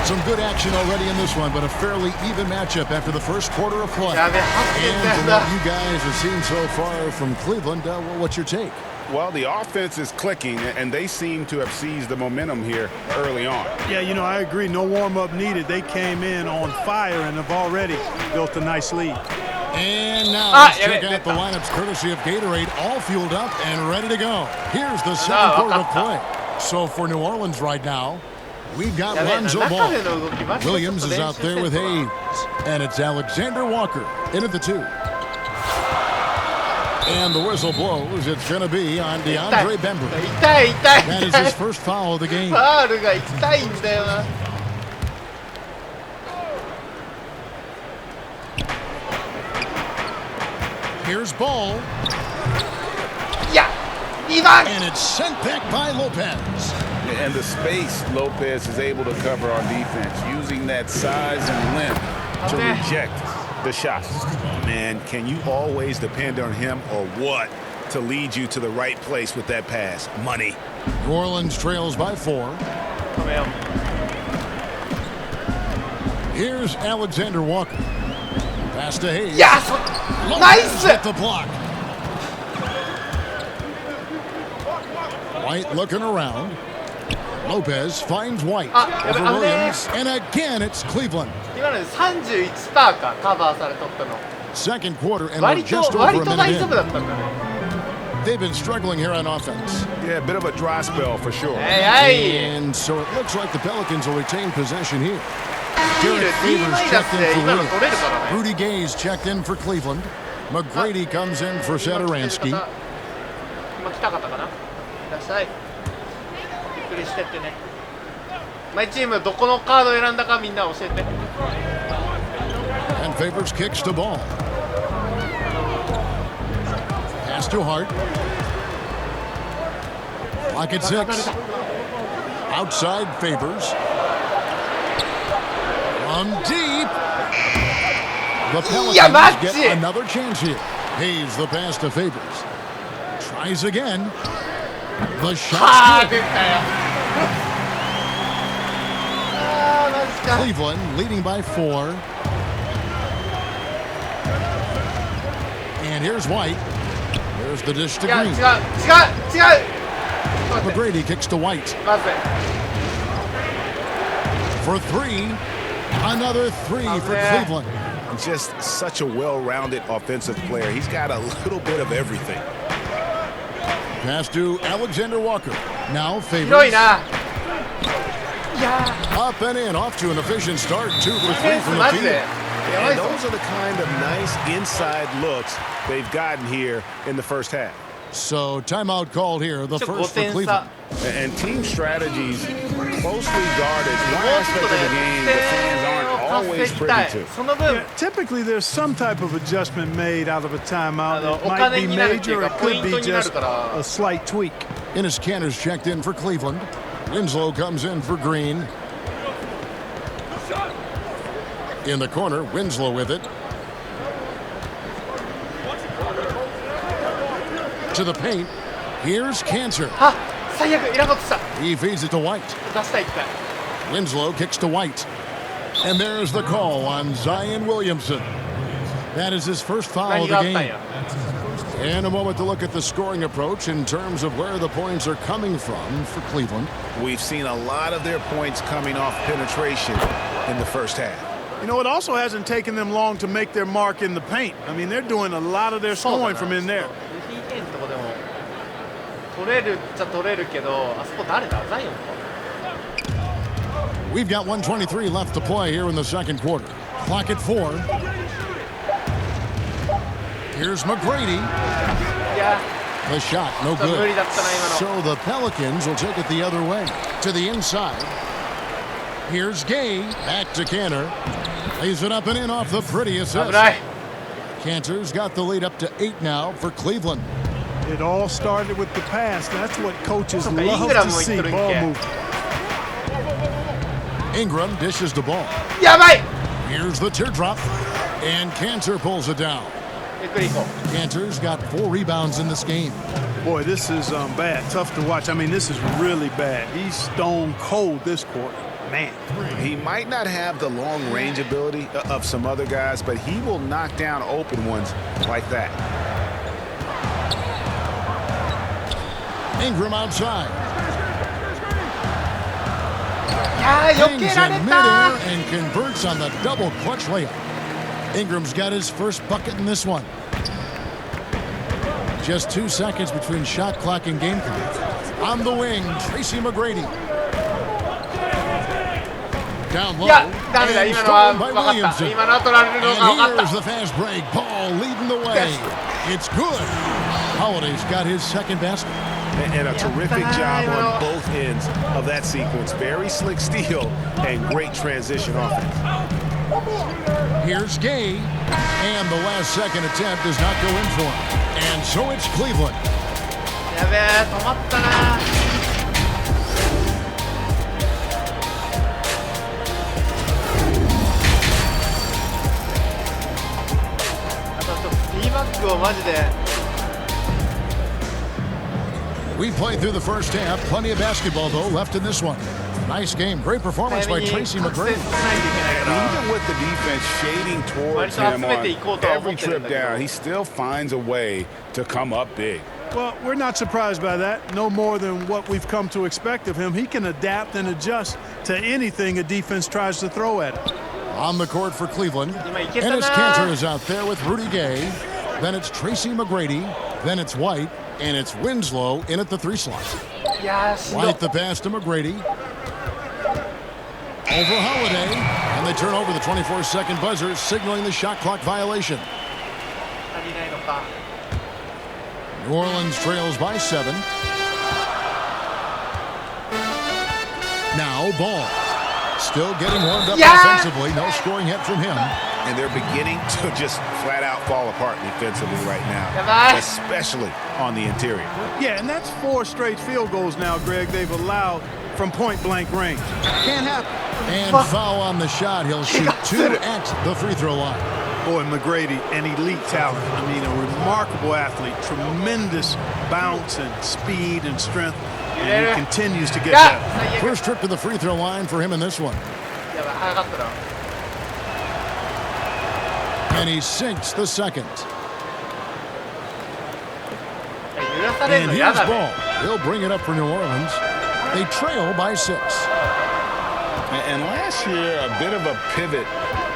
Some good action already in this one, but a fairly even matchup after the first quarter of play. やべ And from だ what you guys have seen so far from Cleveland, what's your take? Well, the offense is clicking, and they seem to have seized the momentum here early on. Yeah, you know, I agree. No warm-up needed. They came in on fire and have already built a nice lead. And now Ah, let's check yeah, out the lineups courtesy of Gatorade, all fueled up and ready to go. Here's the No, second quarter of play. So for New Orleans right now, we've got やべえな Lonzo 中 Ball. での動きマジでちょっと Williams is 練 out 習 there せ with んとな Hayes. And it's Alexander Walker in at the 2. And the whistle blows. It's going to be on 痛い DeAndre Bembry. 痛い痛い That is 痛い his first foul of the game. ファールが痛いんだよな。Here's Ball. いや2番 And it's sent back by Lopez. And the space Lopez is able to cover on defense, using that size and length to Okay. reject the shot. Man, can you always depend on him or what to lead you to the right place with that pass? Money. New Orleans trails by 4. 止めよう。 Here's Alexander Walker. Pass to Hayes. いやそナイス At the block. White looking around. Lopez finds White. Ah, Over yeah, but- Williams. And again, it's Cleveland. 今ので 31% かカバーされとったの。 Second quarter, and we're 割 just と over 割 a と大 minute 丈夫 in. だったんだね。 They've been struggling here on offense. Yeah, a bit of a dry spell for sure. はい。 And so it looks like the Pelicans will retain possession here. スティール Derek D Favors マイナ checked ス in で for 今の取れるからね。 Williams. Rudy Gay's checked in for Cleveland. McGrady comes in for Satoransky. 今来たかったかな。いらっしゃい。ゆっくりしてってね。マイチームどこのカード選んだかみんな教えて。 And Favors kicks the ball. Pass to Hart. Lock at 6. Outside Favors. From deep. The Pelicans get another chance here. Hayes the pass to Favors. Tries again. The は shot's あ good. 出たよ。あーマジか。 Cleveland leading by 4. And here's White. There's the dish to いや違う Green. 違う違う。待って McGrady kicks to White まずい。 for 3. Another 3 for Okay. Cleveland. Just such a well-rounded offensive player. He's got a little bit of everything. Pass to Alexander Walker. Now 広い Favors. な。いや Up and in. Off to an efficient start. 2 for ー、ディフェ 3 ンス from the マジで field. やばい And ぞ。 those are the kind of nice inside looks they've gotten here in the first half. So timeout called here. The ちょっと first 5 for 点差 Cleveland.。And team strategies closely guarded. One aspect of the game the fans aren't always privy to. その分 Yeah, typically, there's some type of adjustment made out of a timeout. It お might 金 be になるっていう major, か it ポイ could ン be トになる just から a slight tweak. Ennis Cantor's checked in for Cleveland. Winslow comes in for Green. In the corner, Winslow with it. To the paint. Here's Cantor. あ最悪いらんことした。 He feeds it to White. 出した一回。 Winslow kicks to White. And there's the call on Zion Williamson. That is his first foul 何 of があ the ったん game. や。 And a moment to look at the scoring approach in terms of where the points are coming from for Cleveland. We've seen a lot of their points coming off penetration in the first half. You know, it also hasn't taken them long to make their mark in the paint. I mean, they're doing a lot of their そうだ scoring な from in there. ルフィゲンとこでも取れるっちゃ取れるけど、あそこ誰だザイオンか。 We've got 123 left to play here in the second quarter. Clock at 4. Here's McGrady. いや The shot, no ちょっと無理 good. だったな今の So the Pelicans will take it the other way. To the inside. Here's Gay. Back to Cantor. Lays it up and in off the pretty 危 assist. ない Cantor's got the lead up to 8 now for Cleveland. It all started with the pass. That's what coaches Okay, love Ingram toもsee. 言っとるんけ。 Ball movement. Ingram dishes the ball. やばい Here's the teardrop. And Cantor pulls it down. ゆっくり行こ Cantor's got 4 rebounds in this game. Boy, this is bad. Tough to watch. I mean, this is really bad. He's stone cold this quarter. Man. He might not have the long range ability of some other guys, but he will knock down open ones like that. Ingram outside. ういやー避 Hangs けられ in た midair and converts on the double clutch layup. Ingram's got his first bucket in this one. Just 2 seconds between shot clock and game clock. On the wing, Tracy McGrady. Down い low. やダメだ And 今のは stolen by 分かった Williamson. 今のは取られるのが分 And かっ here's the fast break. Ball leading the way. It's good. Holiday's got his second basket. And a terrific job on both ends of that sequence. Very slick steal and great transition offense. Here's Gay. And the last second attempt does not go in for him. And so it's Cleveland. たやべえ止まったなあとTバックをマジで We played through the first half. Plenty of basketball, though, left in this one. Nice game. Great performance by 早めに Tracy 覚醒 McGrady. させないといけないから Even with the defense shading towards him on every trip down, he still finds a way to come up big. Well, we're not surprised by that. No more than what we've come to expect of him. He can adapt and adjust to anything a defense tries to throw at him. On the court for Cleveland. 今いけたな Ennis Cantor is out there with Rudy Gay. Then it's Tracy McGrady. Then it's White. And it's Winslow in at the 3 slot. いやーしんどい White the pass to McGrady. Over Holiday. And they turn over the 24-second buzzer, signaling the shot clock violation. 足りないのか New Orleans trails by 7. Now Ball. Still getting warmed up Yeah! offensively. No scoring yet from him. And they're beginning to just flat out fall apart defensively right now, Goodbye. especially on the interior. Yeah, and that's 4 straight field goals now, Greg, they've allowed from point-blank range. Can't happen. And foul on the shot. He'll shoot 2 at the free throw line. Boy, McGrady, an elite talent. I mean, a remarkable athlete. Tremendous bounce and speed and strength. And he continues to get いや better. 最悪 First trip to the free throw line for him in this one. やばい早かったな And he sinks the second. 揺らされる And の嫌 here's だね Ball. He'll bring it up for New Orleans. They trail by 6. And last year, a bit of a pivot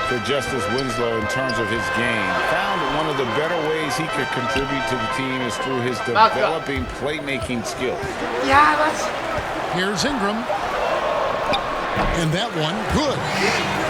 for Justice Winslow in terms of his game. Found one of the better ways he could contribute to the team is through his developing playmaking skills. いやーマジ Here's Ingram. And that one, good.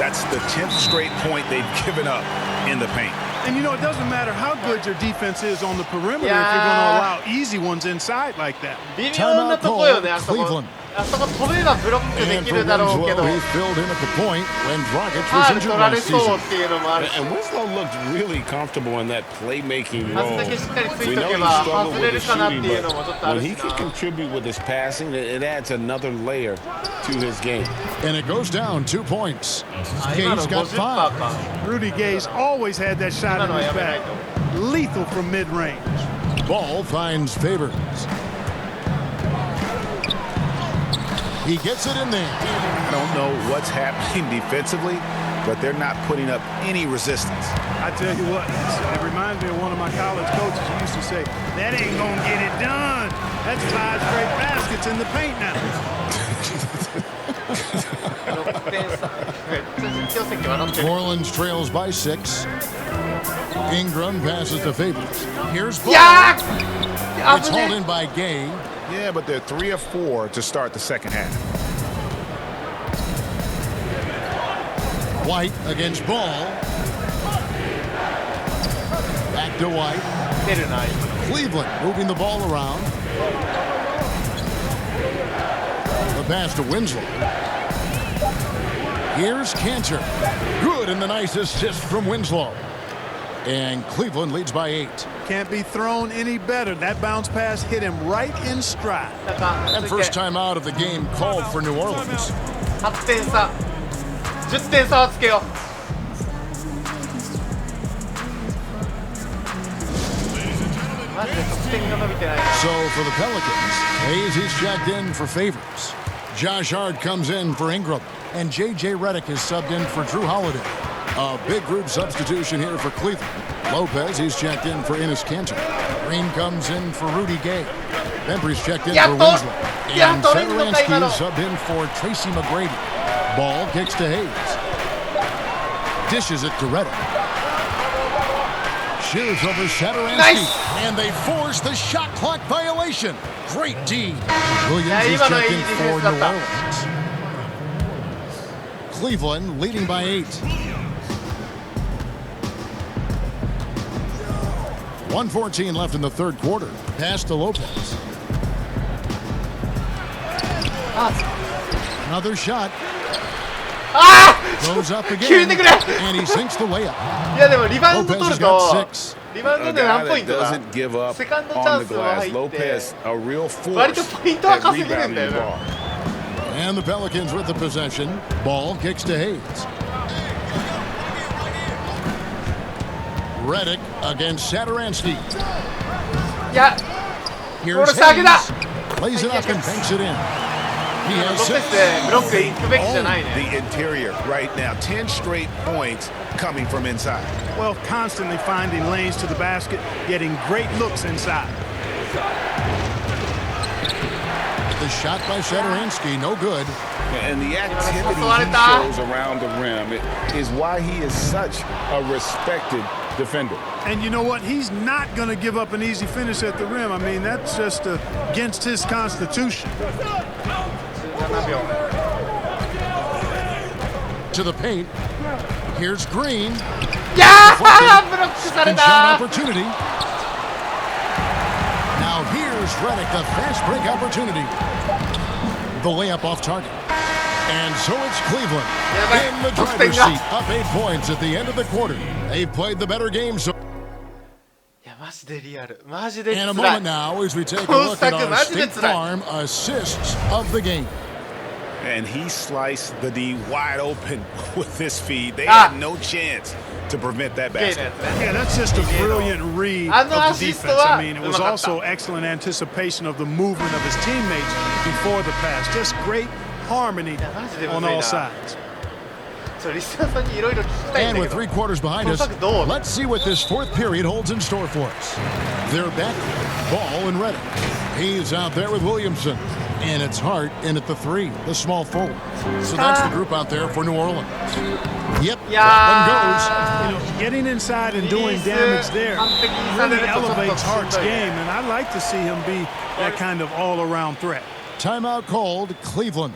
That's the 10th straight point they've given up in the paint. And, you know, it doesn't matter how good your defense is on the perimeter if you're Yeah. going to allow easy ones inside like that. 微妙なとこよねあそこ Cleveland. あそこ飛べばブロックで And き for るだろうけど Winslow, he filled in at the point when Dragic ファ was ール injured 取られ last そう season. っていうのもあるし And Winslow looked really comfortable in that playmaking あ role. そだけしっかりつい We と know け he ば struggled 外れ with る his かなって shooting, いうのもちょっとあ but る when し he な can contribute with his passing, it adds another layer to his game. And it goes down 2 points. 今の Gay's got 50% 5. か Rudy Gay's always had that shot 今 in のは his やめない bag. と Lethal from mid-range. Ball finds Favors. He gets it in there. I don't know what's happening defensively, but they're not putting up any resistance. I tell you what, it reminds me of one of my college coaches who used to say, that ain't gonna get it done. That's 5 straight baskets in the paint now. 6点差めっちゃ実況席笑って New る Orleans trails by 6. Ingram passes to Favors. Here's Ball. いや It's ー危 hauled ね in by Gay. Yeah, but they're 3 of 4 to start the second half. White against Ball. Back to White. 出るな。 Cleveland moving the ball around. The pass to Winslow. Here's Cantor. Good, and the nice assist from Winslow. And Cleveland leads by 8. Can't be thrown any better. That bounce pass hit him right in stride. And first time out of the game called for New Orleans. 8点差。10点差をつけよう。 So for the Pelicans, Hayes is checked in for Favors. Josh Hart comes in for Ingram. And J.J. Redick is subbed in for Drew Holiday. A big group substitution here for Cleveland. Lopez, he's checked in for Enes Kanter. Green comes in for Rudy Gay. Bembry's checked in for Winslow. And Satoransky is subbed in for Tracy McGrady. Ball kicks to Hayes. Dishes it to Redick. Shoots over Satoransky. Nice. And they force the shot clock violation. Great D. Williams is checked in for New Orleans. Cleveland leading by 8. 1:14 left in the third quarter. Pass to Lopez. Another shot. Goes up again. And he sinks the way up. Lopez has got 6. A guy that doesn't give up on the glass. Lopez, a real force at rebounding the ball. And the Pelicans with the possession. Ball kicks to Hayes. Redick against Satoransky. Yeah. Here's Hayes. Plays it up and banks it in. He has 6. The interior right now. 10 straight points coming from inside. Well, constantly finding lanes to the basket, getting great looks inside. The shot by Satoransky, no good. And the activity he shows around the rim is why he is such a respected defender. And you know what? He's not going to give up an easy finish at the rim. I mean, that's just against his constitution. To the paint. Here's Green. Yeah! Second shot opportunity. Now here's Redick, the fast break opportunity. The layup off target. And so it's Cleveland in the driver's seat, up 8 points at the end of the quarter. They've played the better game. So in a moment now, as we take a look at our State Farm assists of the game. And he sliced the D wide open with this feed. They had no chance to prevent that basket. Yeah, that's just a brilliant read of the defense. I mean, it was also excellent anticipation of the movement of his teammates before the pass. Just great harmony on all sides. And with 3 quarters behind us, let's see what this fourth period holds in store for us. They're back, Ball and Redick. He's out there with Williamson. And it's Hart in at the 3, the small forward. So that's the group out there for New Orleans. Yep, that one goes. You know, getting inside and doing damage there really elevates Hart's game, and I like to see him be that kind of all-around threat. Timeout called, Cleveland.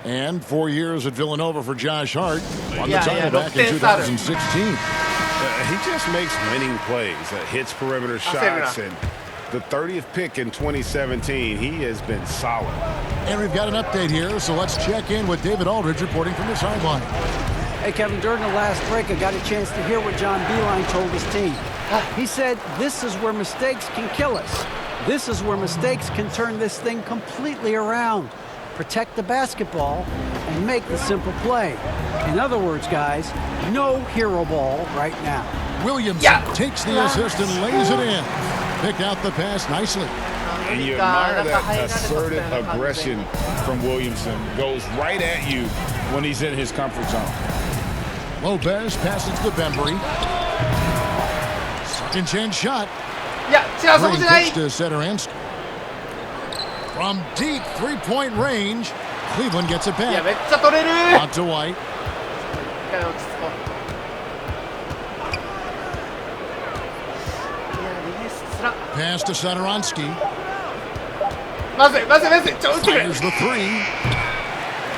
And 4 years at Villanova for Josh Hart. Won the title back in 2016. He just makes winning plays, hits perimeter shots, and the 30th pick in 2017, he has been solid. And we've got an update here, so let's check in with David Aldridge reporting from the sideline. Hey, Kevin, during the last break, I got a chance to hear what John Beilein told his team. He said, this is where mistakes can kill us. This is where mistakes can turn this thing completely around. Protect the basketball and make the simple play. In other words, guys, no hero ball right now. Williamson takes the assist and lays it in. Picked out the pass nicely. And you admire that assertive aggression from Williamson. Goes right at you when he's in his comfort zone. Lopez passes to Bembry. Second chance shot. Green pitch to Satoransky. From deep three-point range, Cleveland gets it back. Out to White. Pass to Satoransky. Fires the 3.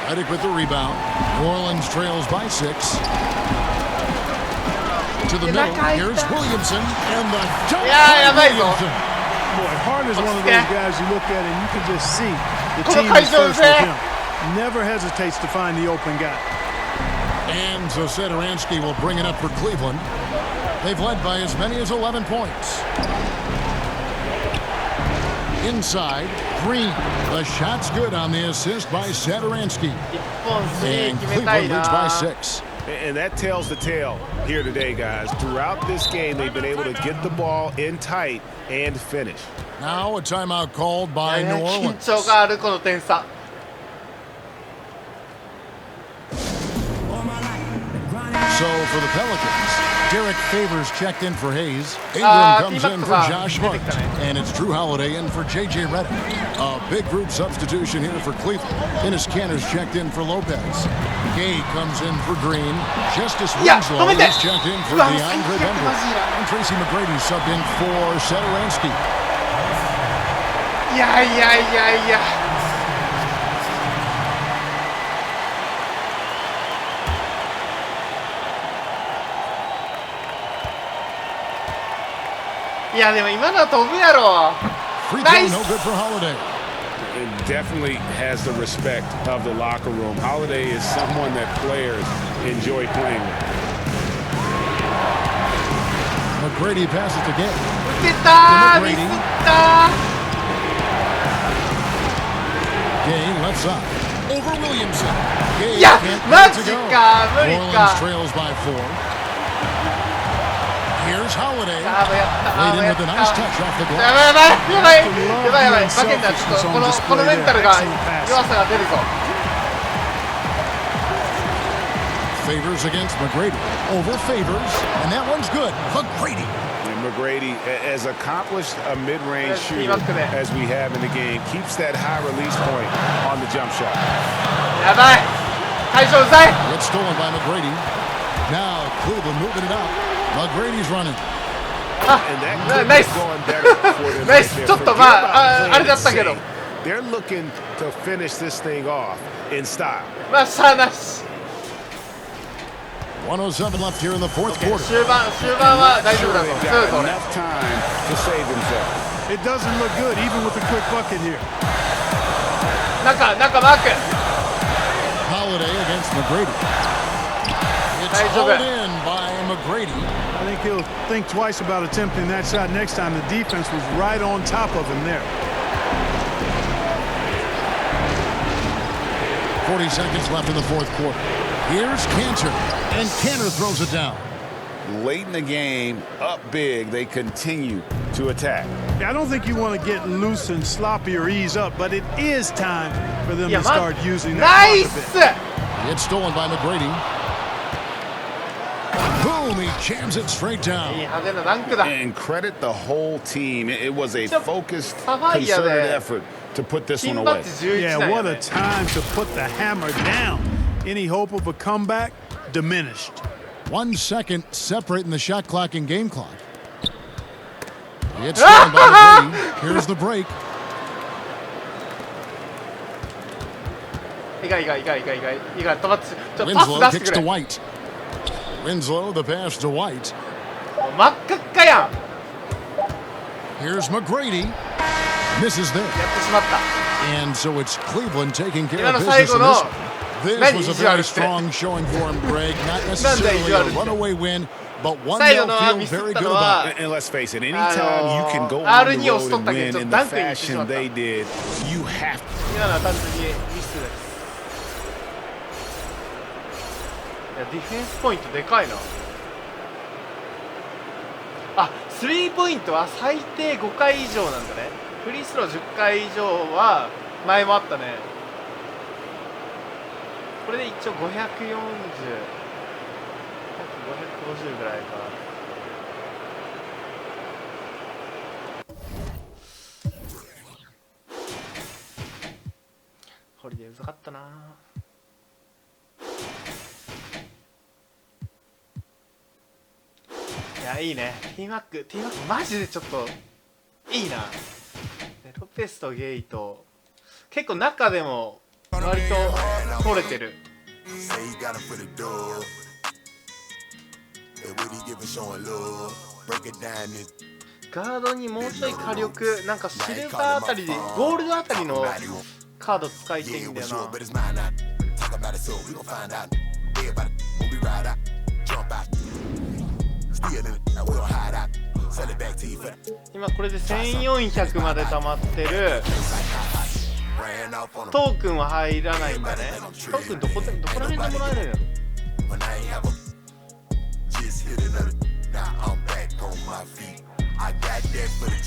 Redick with the rebound. New Orleans trails by 6. To the middle, here's Williamson, and the jump Yeah, by yeah, Williamson. Boy, Harden's one of those guys you look at and you can just see the team is first with him. Never hesitates to find the open guy. And so Satoransky will bring it up for Cleveland. They've led by as many as 11 points. Inside, Green. The shot's good on the assist by Satoransky. And Cleveland leads by 6. And that tells the tale here today, guys. Throughout this game, they've been able to get the ball in tight and finish. Now a timeout called by New 緊 Orleans. 張があるこの点差。So for the Pelicans, Derek Favors checked in for Hayes. Ingram comes in for Josh Hart. And it's Drew Holiday in for J.J. Redick. A big group substitution here for Cleveland. Dennis Cantor's checked in for Lopez. Gay comes in for Green. Justice Winslow is checked in for DeAndre Bembry. And Tracy McGrady subbed in for Satoransky. いやいやいやいや。いやでも今のは飛ぶやろ。 Free throw no good for Holiday. It definitely has the respect of the locker room. Holiday is someone that players enjoy playing with. McGrady passes to Gay. ミスったーミスったー。 Gay left side. Over Williamson. Gay いや can't マ get ジ to go. か無理 Orleans か。 trails by 4. Here's Holiday. やばいやった。 Laid in with a nice touch off the や glass. ばいやばいやばいやばいやばい負けんだ。ちょっとこのメンタルが弱さが出るぞ。 Favors against McGrady. Over Favors. And that one's good. McGrady. And McGrady, as accomplished a mid-range shooter as we have in the game, keeps that high release point on the jump shot. やばい。対象うざい。 It's stolen by McGrady. Now Cleveland moving it up. McGrady's running. And that Nice. is going better for them. Nice. right there. ちょっと Forget ま about あ playing あれだったけど。 it safe. They're looking to finish this thing off in style. まあしゃあなし。 107 left here in the fourth quarter. 終盤は大丈夫だぞ。 They've 強い got ぞ俺。 enough time to save themselves. It doesn't look good, even with the quick bucket here. 中マーク。 Holiday against McGrady. It's 大丈夫。 hauled in by McGrady. I think he'll think twice about attempting that shot next time. The defense was right on top of him there. 40 seconds left in the fourth quarter. Here's Cantor, and Cantor throws it down. Late in the game, up big, they continue to attack. I don't think you want to get loose and sloppy or ease up, but it is time for them いや to ま start using ナ that イ block ス a bit. It's stolen by McGrady. Boom, he jams it straight いい down. 派手なダンクだ。 And credit the whole team. It was a focused, Savaya concerted there. effort to put this ピ one ンバ away. ッジ11 Yeah, だよ what a ね。 time to put the hammer down. Any hope of a comeback diminished. 1 second separating the shot clock and game clock. It's stolen by McGrady. Here's the break. いが止まってちょっとパス Winslow 出して kicks く to れ。 White. Winslow, the pass to White. 真っ赤っかやん。 Here's McGrady. Misses there. やってしまった。 And so it's Cleveland taking care 今 of の最 business 後 in の this one. This何 was a 意地悪 very って。 strong showing for him, Greg. Not necessarily 意地悪 a って。 runaway win, but one 最後 they'll の feel ミスっ very た good のは about. And let's face it, anytime you can go on the R2 を押し road とった and けど win ちょっ in と the ダンクに行ってしま fashion った。 they did, you have to. 今のは単純にミスです。いやディフェンスポイントでかいな。あ、スリーポイントは最低5回以上なんだね。フリースロー10回以上は前もあったね。これで一応540、550ぐらいか。ホリデーうざかったな。いやいいね。ティーマックマジでちょっといいな。ロペスとゲイと結構中でも割と取れてる。ガードにもうちょい火力、なんかシルバーあたりでゴールドあたりのカード使いたいんだよな。今これで1400まで溜まってる。トークンは入らないんだね。トークンどこら辺でもらえるの？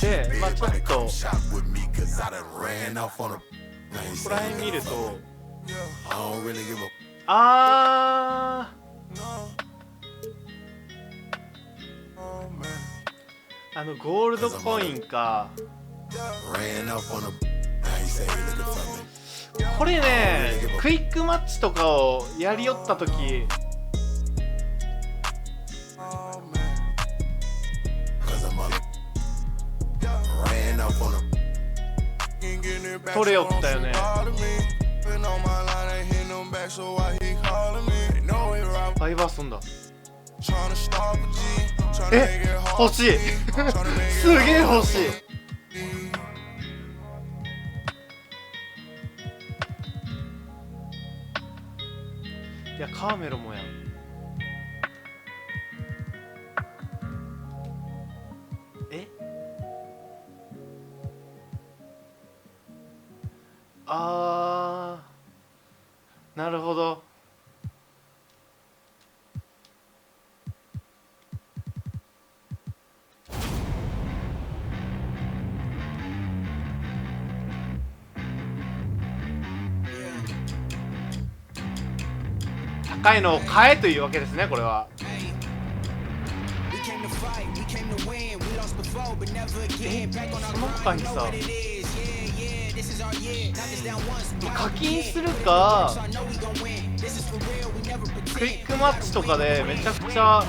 で、まあちょっとここら辺見ると、ゴールドコインか。これね、クイックマッチとかをやりよったとき取れよったよね。バイバーソンだ。欲しいすげえ欲しい。いや、カーメロもやん。なるほど。高いのを買えというわけですね、これは。その他にさ、課金するかクイックマッチとかでめちゃくちゃ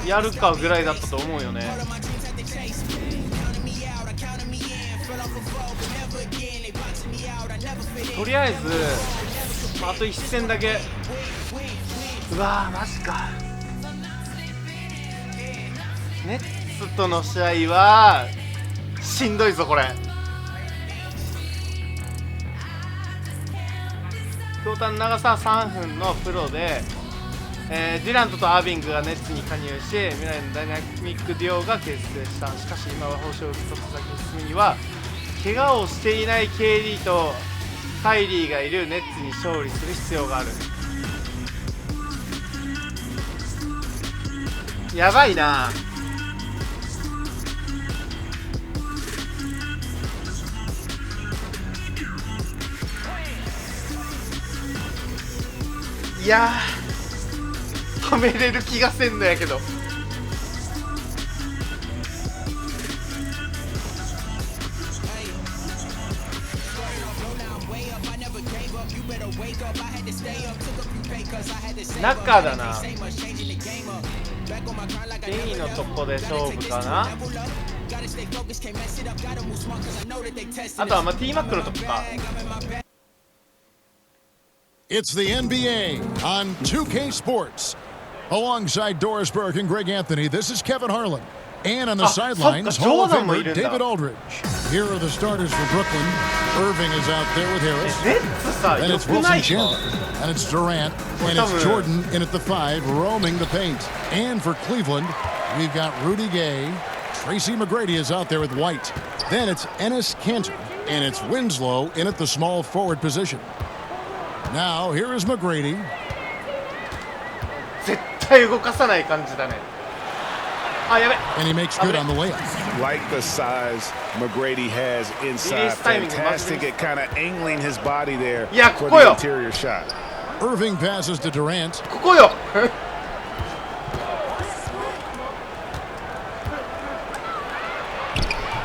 やるかぐらいだったと思うよね。とりあえずあと1戦だけ。うわーマジか。ネッツとの試合はしんどいぞこれ。京丹長さ3分のプロで、デュラントとアービングがネッツに加入し、未来のダイナミックデュオが結成した。しかし今は報酬を一つ先に進むには怪我をしていない KD とカイリーがいるネッツに勝利する必要がある。やばいな。いやー止めれる気がせんのやけど。中だな。ゲイのとこで勝負かな。あとはまあ T マックのとこか。It's the NBA on 2K Sports. Alongside Doris Burke and Greg Anthony, this is Kevin Harlan. And on the sidelines, Hall of Famer David Aldridge. Here are the starters for Brooklyn. Irving is out there with Harris. Then it's Wilson Chandler. And it's Durant. And it's Jordan in at the 5, roaming the paint. And for Cleveland, we've got Rudy Gay. Tracy McGrady is out there with White. Then it's Enes Kanter. And it's Winslow in at the small forward position. Now, here is McGrady. 絶対動かさない感じだね。あ、やべ。And he makes good on the layup. Like the size McGrady has inside. Fantastic at kind of angling his body there for the interior shot. Irving passes to Durant. ここよ。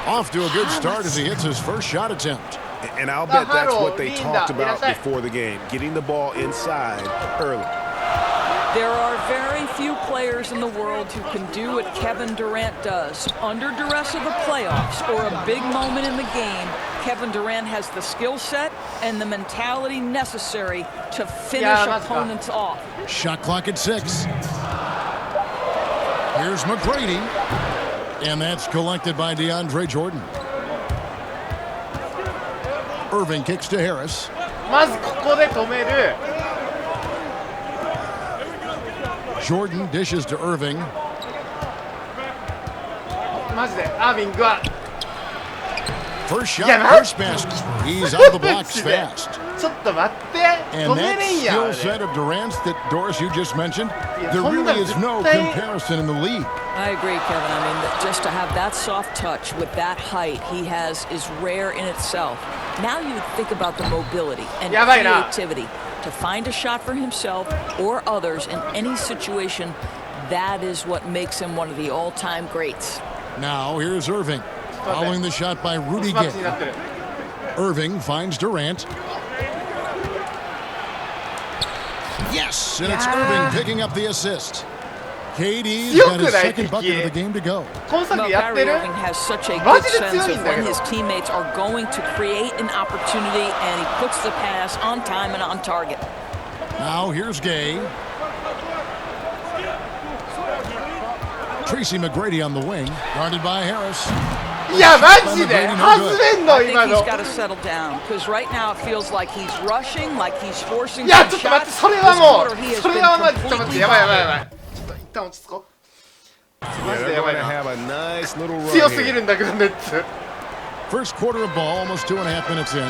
Off to a good start as he hits his first shot attempt. And I'll bet that's what they talked about before the game, getting the ball inside early. There are very few players in the world who can do what Kevin Durant does. Under duress of the playoffs or a big moment in the game, Kevin Durant has the skill set and the mentality necessary to finish opponents off. Shot clock at 6. Here's McGrady. And that's collected by DeAndre Jordan. Irving kicks to Harris. まずここで止める。 Jordan dishes to Irving. マジでアービングは First shot, Yeah, first basket. He's out of the blocks fast. ちょっと待って。 And 止め that れんやん。 skill set of Durant's that Doris you just mentioned, Yeah, there really is no そんな絶対 comparison in the league. I agree, Kevin. I mean, just to have that soft touch with that height he has is rare in itself. Now you think about the mobility and creativity to find a shot for himself or others in any situation. That is what makes him one of the all-time greats. Now here's Irving, following the shot by Rudy Gay. Irving finds Durant. Yes, and it's Irving picking up the assist. KD's got his second bucket of the game to go. Well, Kyrie Irving has such a good sense of when his teammates are going to create an opportunity, and he puts the pass on time and on target. Now here's Gay. Tracy McGrady on the wing, guarded by Harris. いやマジで外れんの I 今 think の。 he's got to settle down because right now it feels like he's rushing, like he's forcing いや some ちょっと待って shots. それはも This quarter, he う has それ been はまずちょっと待って completely やばいやばいや dominant. ばい。ちょっと一旦落ち着こう。マ Yeah, ジで they're やば going い to な。 have a nice little run 強すぎ here. るんだけどネッツ。 First quarter of ball, almost 2.5 minutes in.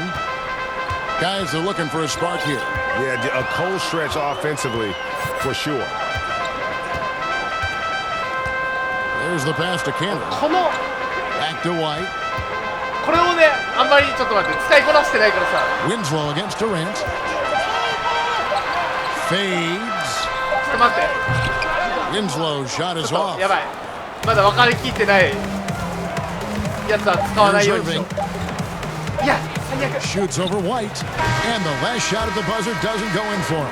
Guys are looking for a spark here. Yeah, a cold stretch offensively for sure. There's the pass to Cannon. この Back to White. これをねあんまりちょっと待って使いこなしてないからさ。 Winslow against Durant. Fades. ちょっと待って。 Winslow shot ち is ょっ off. とやばい。まだ分かりきってないやつは使わないようにしよう。いや最悪。 Shoots over White. And the last shot of the buzzer doesn't go in for him.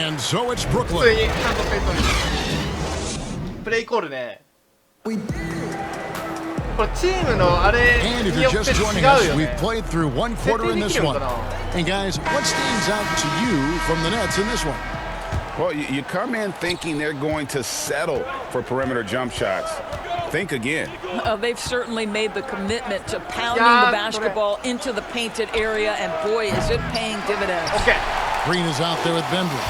And so it's 普通 Brooklyn. にちゃんとペイトにプレイコールね。これチームのあれ And if によ you're って just 違 joining うよ us, ね。 we've played through one quarter in this one. And guys, what stands out to you from the Nets in this one? Well, you come in thinking they're going to settle for perimeter jump shots. Think again. They've certainly made the commitment to pounding the basketball into the painted area, and boy, is it paying dividends. Okay. Green is out there with Bembry.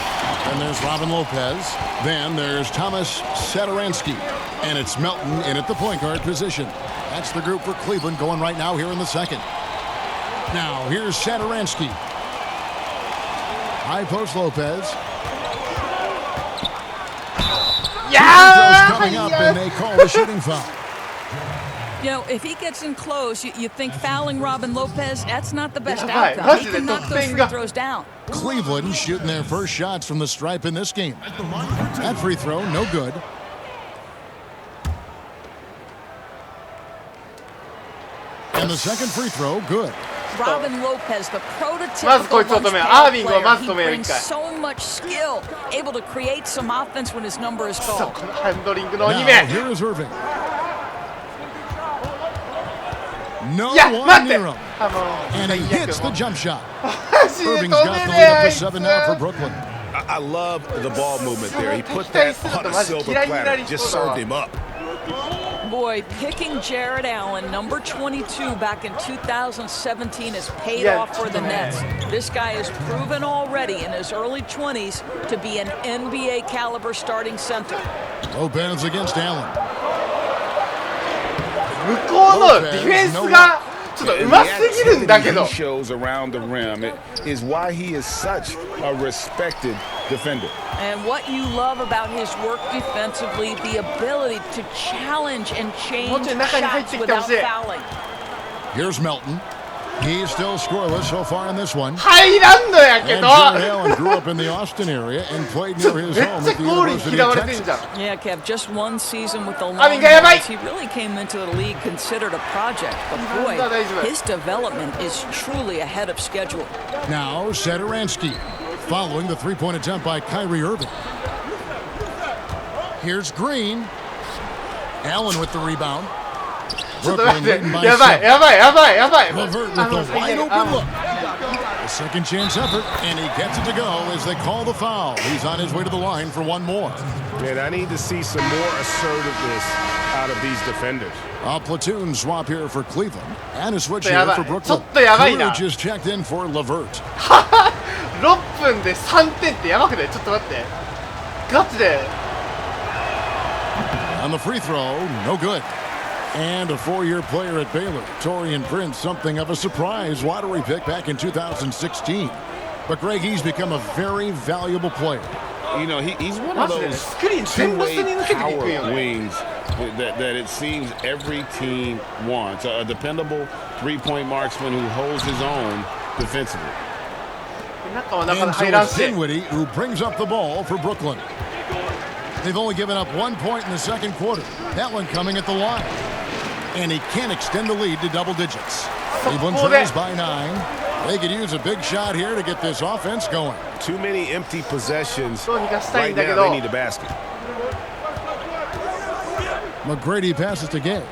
Then there's Robin Lopez. Then there's Thomas Satoransky. And it's Melton in at the point guard position. That's the group for Cleveland going right now here in the second. Now, here's Satoransky. High post Lopez. Yeah! Coming up, and they call the shooting foul. You know, if he gets in close, you think fouling Robin Lopez, that's not the best Yeah, outcome. He right. can knock those free throws down. Cleveland shooting their first shots from the stripe in this game. That free throw, no good. And the second free throw, good. Robin Lopez, the まずこいつを prototypical 止める。 lunch アービングを player. まず He 止める brings 一回。 so much skill, able to create some offense when his number is そう called. このハンドリングの Now, 鬼め。 here is Irving. No いや one 待って。 near him. あの And he 最 hits 悪 the jump shot. マジで止め Irving's ね got the え lead あ up い to つ。 7 now for Brooklyn. I love the ball movement there. He put that on a silver platter. Just served him up. Boy, picking Jared Allen, number 22, back in 2017 has paid off for the Nets. This guy has proven already in his early 20s to be an NBA caliber starting center. Lopez against Allen. 向こうのディフェンスがちょっと上手すぎるんだけど。 He shows around the rim is why he is such a respected defender. And what you love about his work defensively, the ability to challenge and change shots without fouling. Here's Melton. He's still scoreless so far in this one. 入らんのやけ And ど。 Jared Allen grew up in the Austin area and played near his めっ home ちゃ at the ゴールに University 嫌わ of れてん Texas. じゃん。 Yeah, Kev, just one season with the I mean, yeah, Longhorns. mate. He really came into the league considered a project. But boy, his development is truly ahead of schedule. Now, Satoransky following the three-point attempt by Kyrie Irving. Here's Green. Allen with the rebound. ちょっと待 Brooklyn って leading by やばい 7. やばいやばいやばい。 Levert with あの a wide open look. A second chance effort, and he gets it to go as they call the foul. He's on his way to the line for one more. Man, I need to see some more assertiveness out of these defenders. A platoon swap here for Cleveland, and a switch here for Brooklyn. Courage is checked in for Levert. 6分で3点ってやばくない？ちょっと待って。ガチで。On the free throw, no good. And a four-year player at Baylor, Taurean Prince, something of a surprise lottery pick back in 2016. But Greg, he's become a very valuable player. You know, he's one of those two-way power wings that it seems every team wants. A dependable three-point marksman who holds his own defensively. And so it's Dinwiddie who brings up the ball for Brooklyn. They've only given up 1 point in the second quarter. That one coming at the line. And he can't extend the lead to double digits. Cleveland trails by 9. They could use a big shot here to get this offense going. Too many empty possessions. Right now, they need a basket. McGrady passes to Gay.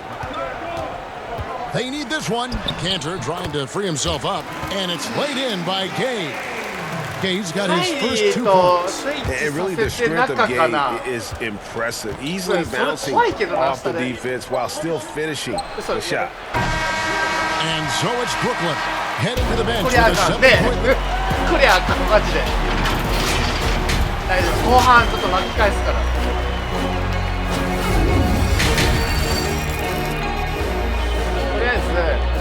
They need this one. Cantor trying to free himself up, and it's laid in by Gay. Gay's got his first 2 points. And really, the strength of Gay is impressive. Easily bouncing off the defense while still finishing the shot. And so it's Brooklyn heading to the bench with a 7-point. これあかんマジで。大丈夫。後半ちょっと巻き返すから。とりあえず。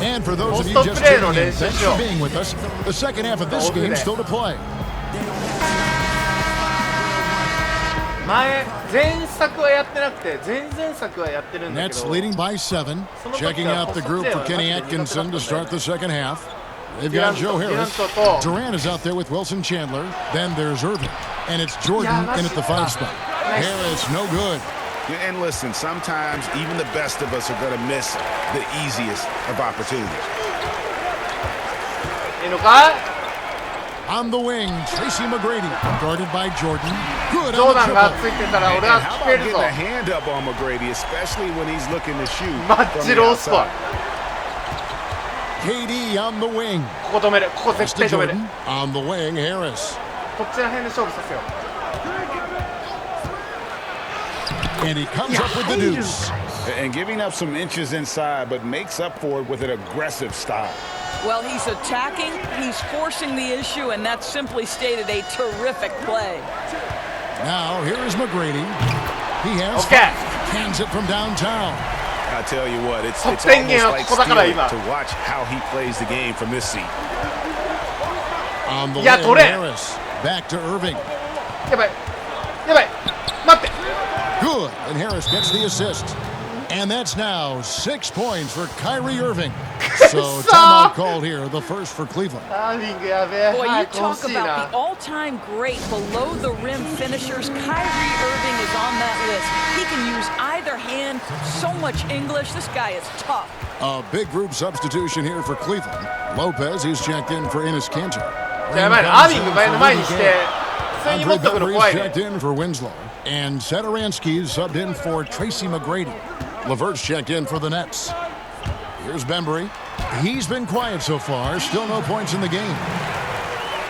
And for those of you just tuning in, thanks for being with us. The second half of this game still to play. 前作はやってなくて前々作はやってるんだけど Nets leading by 7. Checking out the group for Kenny Atkinson to start the second half. They've got Joe Harris. Durant is out there with Wilson Chandler. Then there's Irving. And it's Jordan in at the 5 spot. Harris, no good. And listen, sometimes even the best of us are going to miss the easiest of opportunities. On the wing, Tracy McGrady, guarded by Jordan. Good on the triple. And how about getting a hand up on McGrady, especially when he's looking to shoot from the outside. KD on the wing. Jordan on the wing, Harris. And he comes up with the deuce. And giving up some inches inside, but makes up for it with an aggressive style. Well, he's attacking, he's forcing the issue, and that's simply stated a terrific play. Now, here is McGrady. He has cans it from downtown. I tell you what, it's almost like stealing to watch how he plays the game from this seat. On the way, Harris. Back to Irving. Good, and Harris gets the assist. And that's now 6 points for Kyrie Irving. So timeout called here, the first for Cleveland. Boy, you talk about the all-time great below-the-rim finishers. Kyrie Irving is on that list. He can use either hand. So much English. This guy is tough. A big group substitution here for Cleveland. Lopez, he's checked in for Enes Kanter. Andre Bellery's checked in for Winslow. And Satoransky's subbed in for Tracy McGrady. Levert's checked in for the Nets. Here's Bembry. He's been quiet so far. Still no points in the game.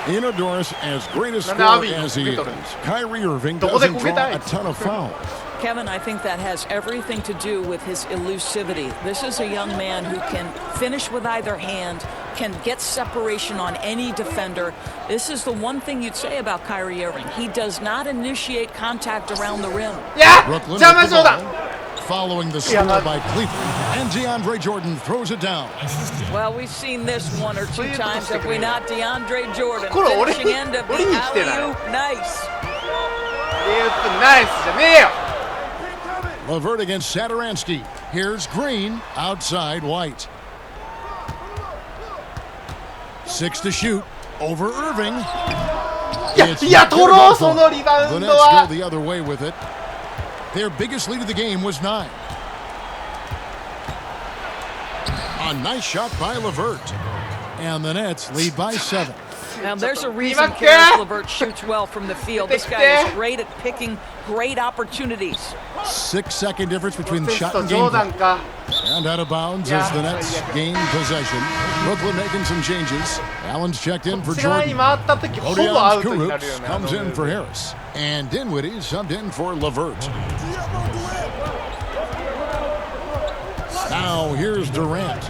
Inodorus, as great a scorer as he is, Kyrie Irving doesn't draw a ton of fouls. Kevin, I think that has everything to do with his elusivity. This is a young man who can finish with either hand, can get separation on any defender. This is the one thing you'd say about Kyrie Irving. He does not initiate contact around the rim. Brooklyn with the ball, following the score by Cleveland, and DeAndre Jordan throws it down. Well, we've seen this one or two times, have we not? DeAndre Jordan finishing end of the alley-oop. Nice. Levert against Satoransky. Here's Green, outside White. 6 to shoot, over Irving. The Nets go the other way with it. Their biggest lead of the game was 9. A nice shot by Levert. And the Nets lead by 7. Now there's a reason Karis LeVert shoots well from the field. This guy is great at picking great opportunities. 6-second difference between the shot and game. And out of bounds as the Nets gain possession. Brooklyn making some changes. Allen's checked in for Jordan. Odion Kurucs comes in for Harris. And Dinwiddie subbed in for LeVert. Now here's Durant.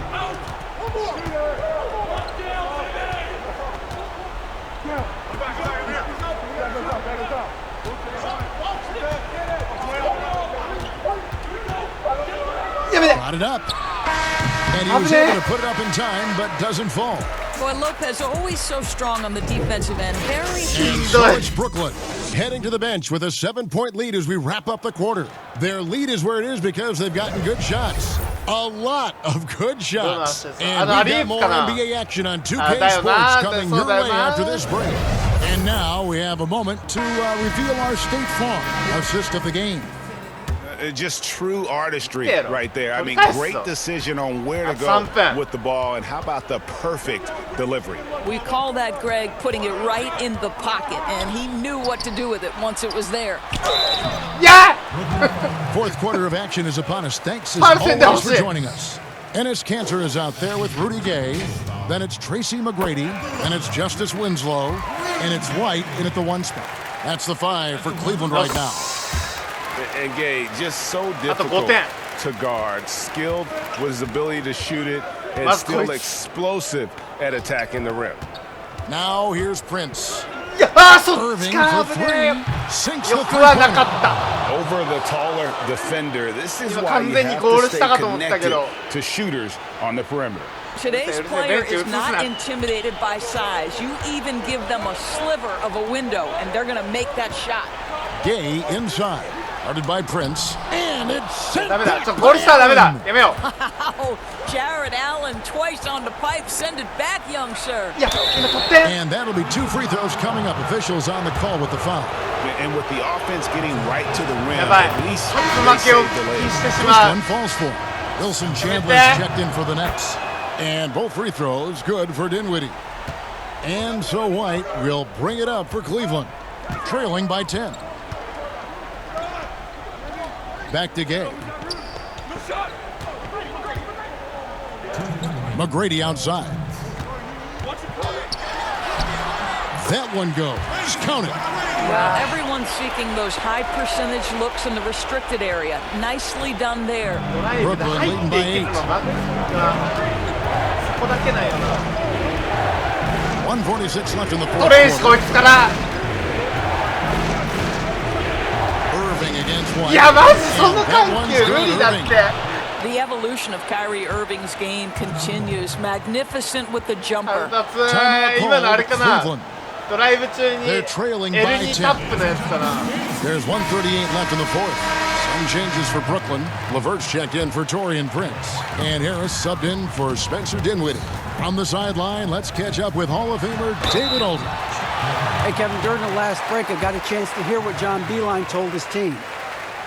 Brought it up. And he was able to put it up in time, but doesn't fall. Boy, Lopez always so strong on the defensive end. Very And so it's Brooklyn heading to the bench with a 7-point lead as we wrap up the quarter. Their lead is where it is because they've gotten good shots. A lot of good shots. And we've got more NBA action on 2K Sports coming your way after this break. And now we have a moment to reveal our State Farm assist of the game. Just true artistry right there. I mean, great decision on where to go with the ball, and how about the perfect delivery? We call that, Greg, putting it right in the pocket, and he knew what to do with it once it was there. Yeah! Fourth quarter of action is upon us. Thanks as always for joining us. Ennis Cantor is out there with Rudy Gay. Then it's Tracy McGrady. And it's Justice Winslow. And it's White in at the 1 spot. That's the 5 for Cleveland right now. And Gay, just so difficult to guard. Skilled with his ability to shoot it, and still explosive at attacking the rim. Now here's Prince. Irving for 3. Sinks the three-pointer. Over the taller defender. This is why you have to stay connected to shooters on the perimeter. Today's player is not intimidated by size. You even give them a sliver of a window, and they're going to make that shot. Gay inside. Guarded by Prince. And it's sent Wow. Jared Allen twice on the pipe. Send it back, young sir. And that'll be 2 free throws coming up. Officials on the call with the foul. And with the offense getting right to the rim, at least they save the lead. This one falls for him. Wilson Chandler's checked in for the Nets. And both free throws good for Dinwiddie. And so White will bring it up for Cleveland, trailing by 10. Back to Gay. McGrady outside. That one goes. Count it. Well, everyone's seeking those high percentage looks in the restricted area. Nicely done there. Brooklyn leading by 8. 1:46 left in the fourth quarter. Irving against White. The evolution of Kyrie Irving's game continues. Magnificent with the jumper. They're trailing by 10. There's 1:38 left in the fourth. Some changes for Brooklyn. LeVert's checked in for Taurean Prince. And Harris subbed in for Spencer Dinwiddie. From the sideline, let's catch up with Hall of Famer David Aldridge. Hey, Kevin, during the last break, I got a chance to hear what John Beilein told his team.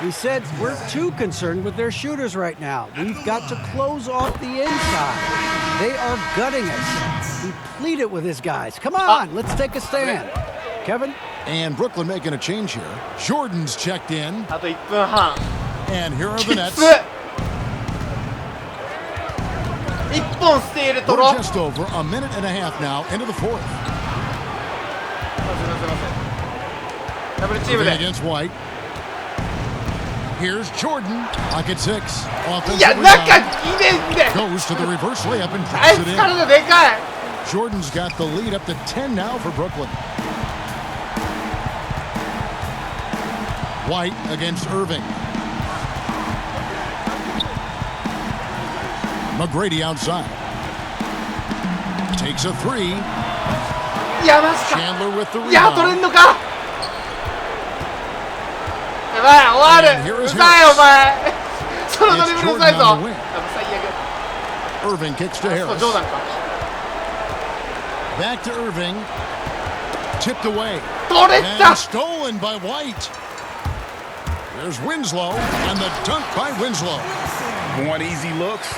He said, we're too concerned with their shooters right now. We've got to close off the inside. They are gutting us. He pleaded with his guys. Come on, let's take a stand. Kevin? And Brooklyn making a change here. Jordan's checked in. And here are the Nets. We're just over a minute and a half now into the fourth. Against White. Here's Jordan. Pocket 6. Offensive rebound. Goes to the reverse layup and drops it in. Jordan's got the lead up to 10 now for Brooklyn. White against Irving. McGrady outside. Takes a 3. Chandler with the rebound. And here is Harris. It's Jordan on the wing. Irving kicks to Harris. Back to Irving. Tipped away. And stolen by White. There's Winslow, and the dunk by Winslow. Want easy looks?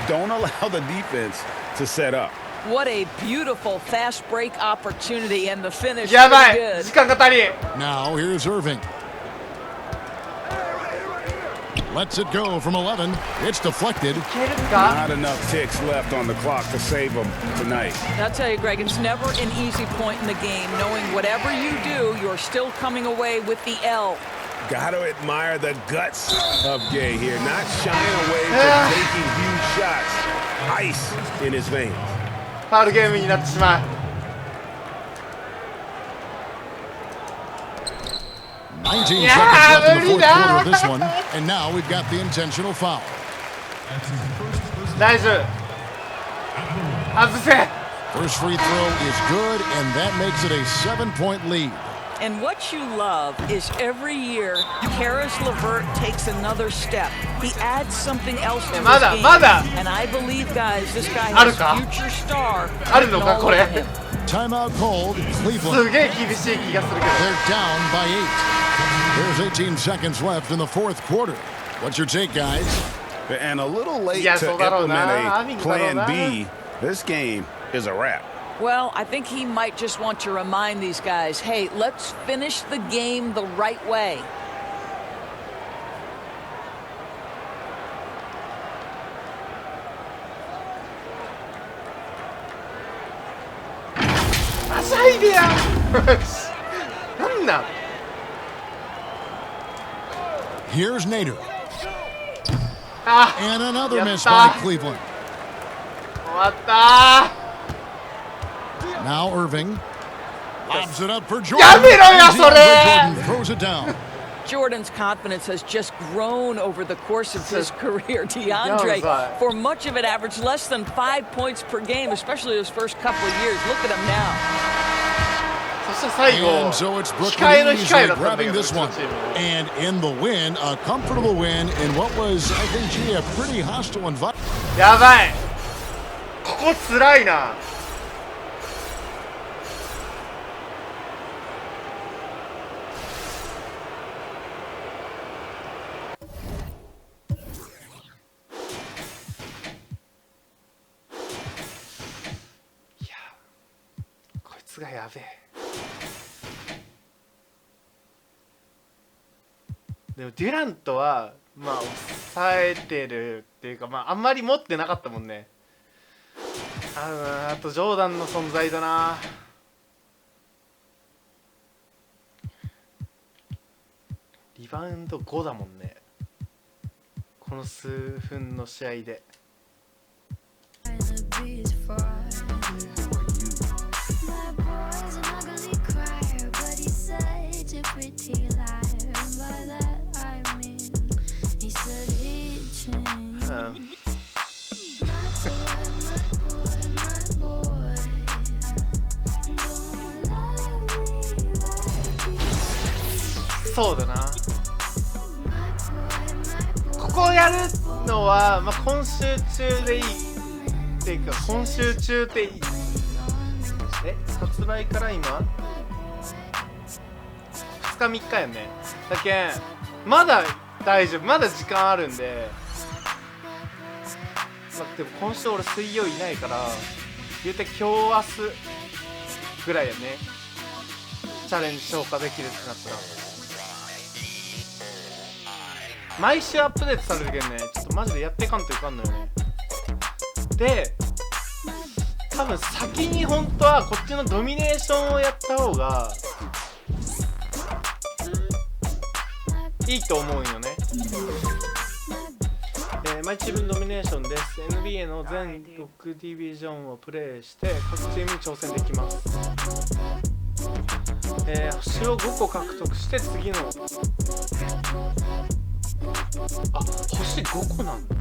Don't allow the defense to set up. What a beautiful fast break opportunity, and the finish やば pretty い good. 時間が足りん。 Now here's Irving. Lets it go from 11. It's deflected. いけるか？ Not enough ticks left on the clock to save them tonight. I'll tell you, Greg, it's never an easy point in the game, knowing whatever you do, you're still coming away with the L. Gotta admire the guts of Gay here, not shying away from taking huge shots. Ice in his veins. ファウルゲームになってしまう。 19 seconds left in the fourth quarter of this one. And now we've got the intentional foul. 大丈夫。外せ。 First free throw is good, and that makes it a 7-point lead. And what you love is every year, Karis LeVert takes another step. He adds something else to his game. And I believe, guys, this guy has future star. あるのかこれ。 Timeout called. Cleveland. すげえ厳しい気がするけど。 They're down by 8. There's 18 seconds left in the fourth quarter. What's your take, guys? And a little late to implement a plan B. This game is a wrap. Well, I think he might just want to remind these guys, hey, let's finish the game the right way. Here's Nader. And another miss by Cleveland. Now Irving lobs it up for Jordan. Jordan throws it down. Jordan's confidence has just grown over the course of his career. DeAndre, for much of it, averaged less than 5 points per game, especially his first couple of years. Look at him now. And so it's Brooklyn easily grabbing this one. And in the win, a comfortable win in what was, I think, gee, a pretty hostile environment. やばい。ここ辛いな。こいつがやべえ。でもデュラントはまあ抑えてるっていうか、まああんまり持ってなかったもんね。あとジョーダンの存在だな。リバウンド5だもんね、この数分の試合で。そうだな。ここをやるのは、まあ、今週中でいいっていうか、今週中でいい。発売から今2日3日やね。だけんまだ大丈夫、まだ時間あるんで。まあ、でも今週俺水曜いないから、言うて今日明日ぐらいやね、チャレンジ消化できるってなったら。毎週アップデートされるけどね、ちょっとマジでやっていかんといかんのよね。で、多分先に本当はこっちのドミネーションをやった方がいいと思うんよね。毎チームドミネーションです。 NBA の全6ディビジョンをプレイして各チームに挑戦できます。星を5個獲得して次の星5個なんだ。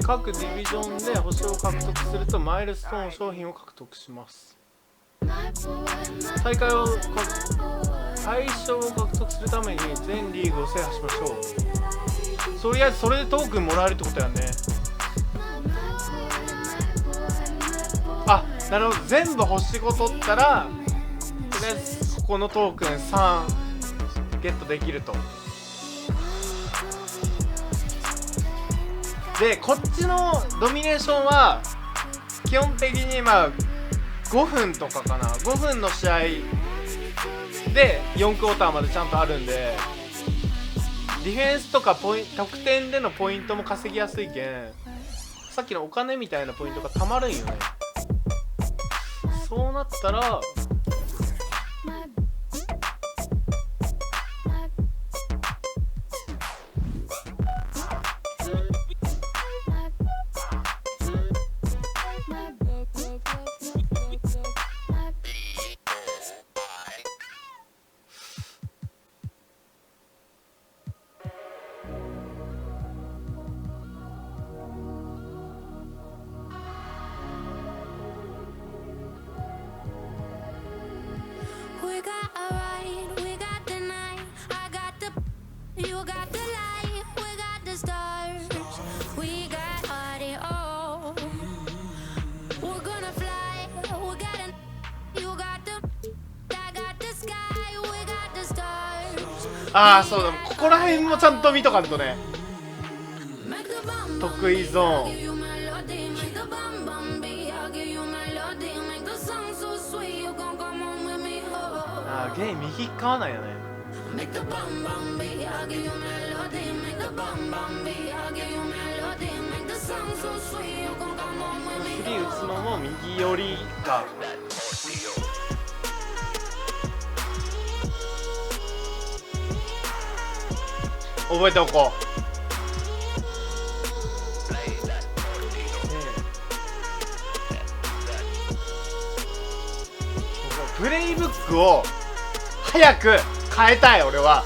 各ディビジョンで星を獲得するとマイルストーン商品を獲得します。対象を獲得するために全リーグを制覇しましょう。とりあえずそれでトークンもらえるってことやね。あ、なるほど。全部星5取ったらとりあえずここのトークン3ゲットできると。でこっちのドミネーションは基本的にまあ5分とかかな、5分の試合で4クォーターまでちゃんとあるんで、ディフェンスとか得点でのポイントも稼ぎやすいけん、さっきのお金みたいなポイントがたまるんよね。そうなったらああそうだ、ここら辺もちゃんと見とかんとね。得意ゾーン、ああゲイ右側なんやね。フリー打つのも右寄りか。覚えておこう。プレイブックを早く変えたい俺は。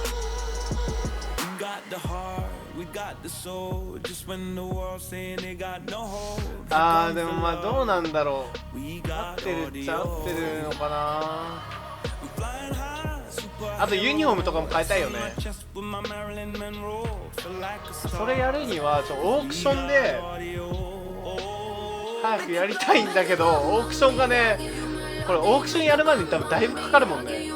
あーでもまあどうなんだろう、合ってるっちゃ合ってるのかな。あとユニフォームとかも変えたいよね。それやるにはオークションで早くやりたいんだけど、オークションがね、これオークションやるまでに多分だいぶかかるもんね。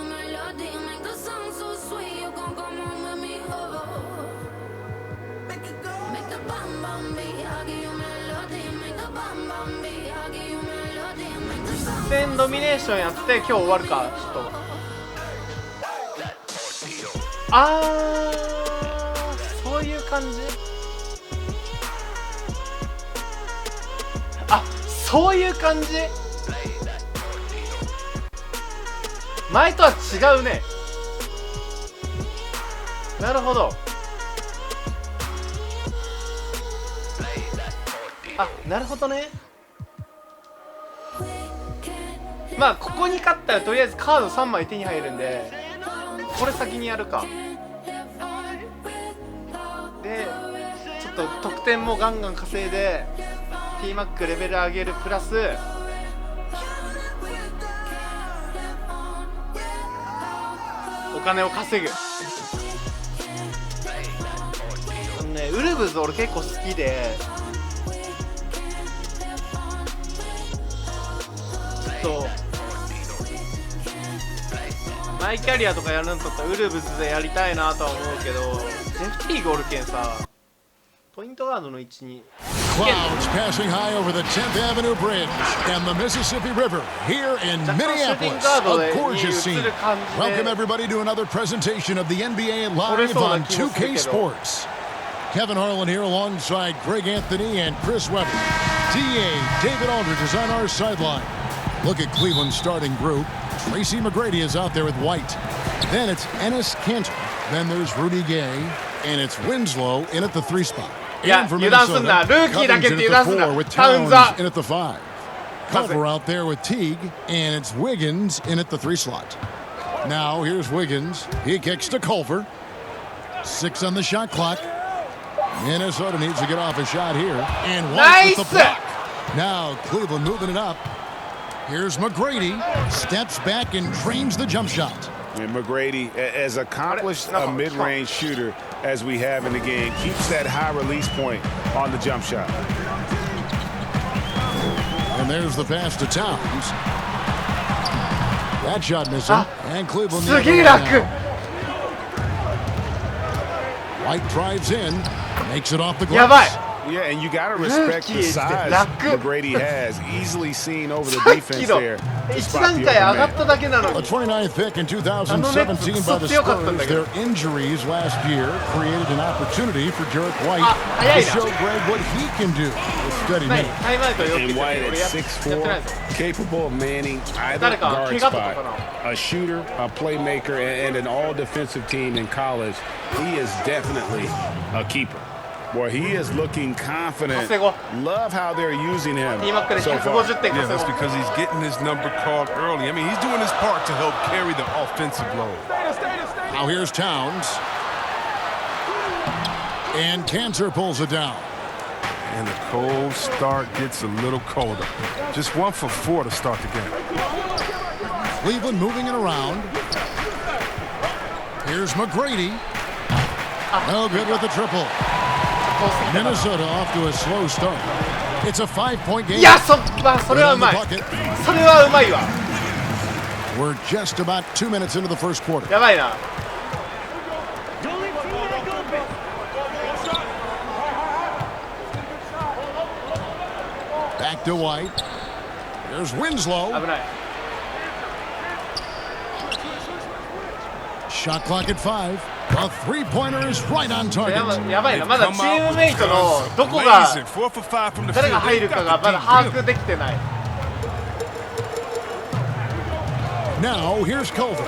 実戦ドミネーションやって今日終わるか。ちょっとそういう感じ。そういう感じ。前とは違うね。なるほど。なるほどね。まあここに勝ったらとりあえずカード3枚手に入るんで、これ先にやるか。でちょっと得点もガンガン稼いで T マックレベル上げるプラスお金を稼ぐ。ウルブズ俺結構好きで、ちょっとマイキャリアとかやるんだったらウルブズでやりたいなとは思うけど、ジェフティーゴールケンさ、ポイントガードの位置に Clouds passing high over the 10th Avenue Bridge and the Mississippi River here in Minneapolis. A gorgeous scene. Welcome everybody to another presentation of the NBA Live on 2K Sports. Kevin Harlan here alongside Greg Anthony and Chris Webber. DA David Aldridge is on our sideline. Look at Cleveland's starting group. Tracy McGrady is out there with White. Then it's Ennis Cantor. Then there's Rudy Gay. And it's Winslow in at the 3 spot. In for Minnesota, Covington at the 4 with Towns in at the 5. Culver out there with Teague. And it's Wiggins in at the 3 slot. Now here's Wiggins. He kicks to Culver. 6 on the shot clock. Minnesota needs to get off a shot here. And White with the block. Now Cleveland moving it up. Here's McGrady, steps back and trains the jump shot. And McGrady, as accomplished a mid-range shooter as we have in the game, keeps that high release point on the jump shot. And there's the pass to Towns. That shot missing. And Cleveland. White drives in, makes it off the glass. Yeah, and you got to respect the size McGrady has. Easily seen over the defense there. 1段階上がっただけなの A に 29th pick in 2017 by the Spurs. Their injuries last year created an opportunity for Derek White to show Greg what he can do with steady 何 minutes. タイムアウトよく And White at 6'4", capable of manning either guard spot. A shooter, a playmaker, and an all-defensive team in college. He is definitely a keeper. Boy, he is looking confident. Love how they're using him so far. Yeah, that's because he's getting his number called early. I mean, he's doing his part to help carry the offensive load. Now here's Towns. And Cantor pulls it down. And the cold start gets a little colder. Just 1 for 4 to start the game. Cleveland moving it around. Here's McGrady. No good with the triple. Minnesota off to a slow start. It's a 5-point game. いやそれはうまいそれはうまいわ We're just about 2 minutes into the first quarter. やばいな Back to White. There's Winslow. 危ない Shot clock at 5. A three-pointer is right on target. やばいなまだチームメイトのどこが誰が入るかがまだ把握できてない Now here's Culver.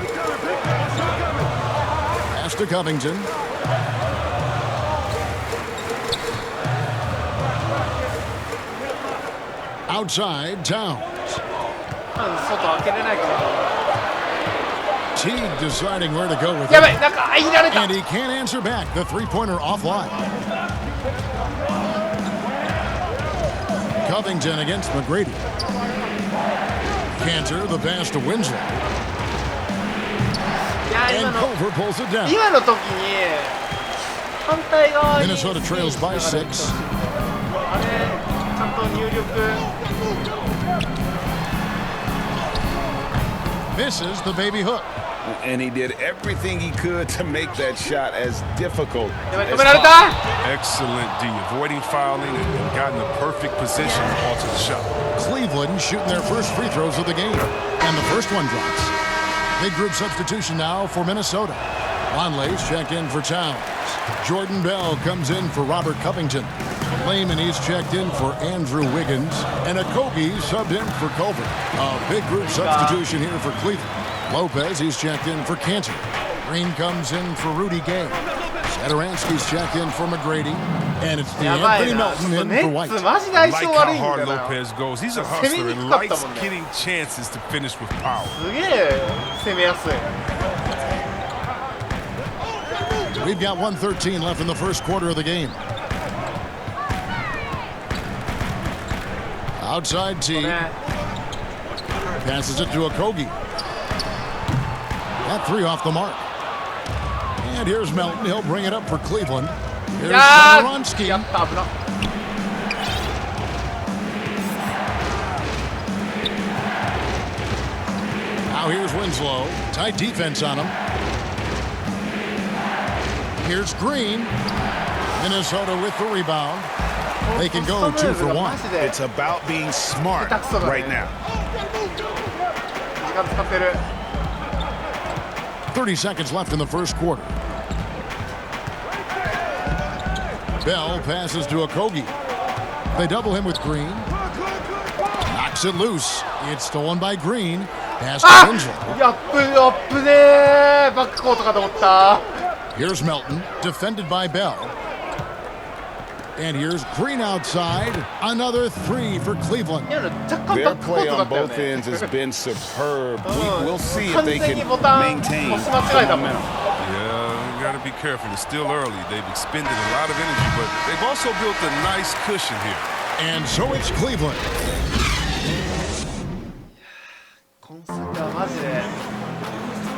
Pass to Covington. Outside, Towns. 外開けれないから Teague deciding where to go with や it. ばいなんか入られた And he can't answer back. The three-pointer offline. Covington against McGrady. Cantor, the pass to Winslow. いや And Culver pulls it down. 今の時に反対側に Minnesota trails by 6. あれちゃんと入力 Misses the baby hook. And he did everything he could to make that shot as difficult やばい as 止められ possible. た Excellent D, avoiding fouling and got in the perfect position to alter the shot. Cleveland shooting their first free throws of the game. And the first one drops. Big group substitution now for Minnesota. Lonley's checked in for Towns. Jordan Bell comes in for Robert Covington. Lehman, he's checked in for Andrew Wiggins. And Okogie subbed in for Culver. A big group substitution here for Cleveland. Lopez, he's checked in for Cantor. Green comes in for Rudy Gay. Satoransky's checked in for McGrady. And it's Anthony Melton in for White. Like how hard Lopez goes. He's a hustler and likes getting chances to finish with power. すげえ攻めやすい We've got 1:13 left in the first quarter of the game. Outside T. Passes it to Okogie. That three off the mark. And here's Melton. He'll bring it up for Cleveland. Here's Satoransky. やった危な Now here's Winslow. Tight defense on him. Here's Green. Minnesota with the rebound. They can go 2 for 1. It's about being smart right now. 時間使ってる 30 seconds left in the first quarter. Bell passes to Okogie. They double him with Green. Knocks it loose. It's stolen by Green. Pass to Winslow. やっぶねーバックコートかと思った Here's Melton, defended by Bell. And here's Green outside. Another three for Cleveland. Their play on both ends has been superb. We'll see if they can maintain momentum. Yeah, you got to be careful. It's still early. They've expended a lot of energy, but they've also built a nice cushion here. And so it's Cleveland. 今作はマジで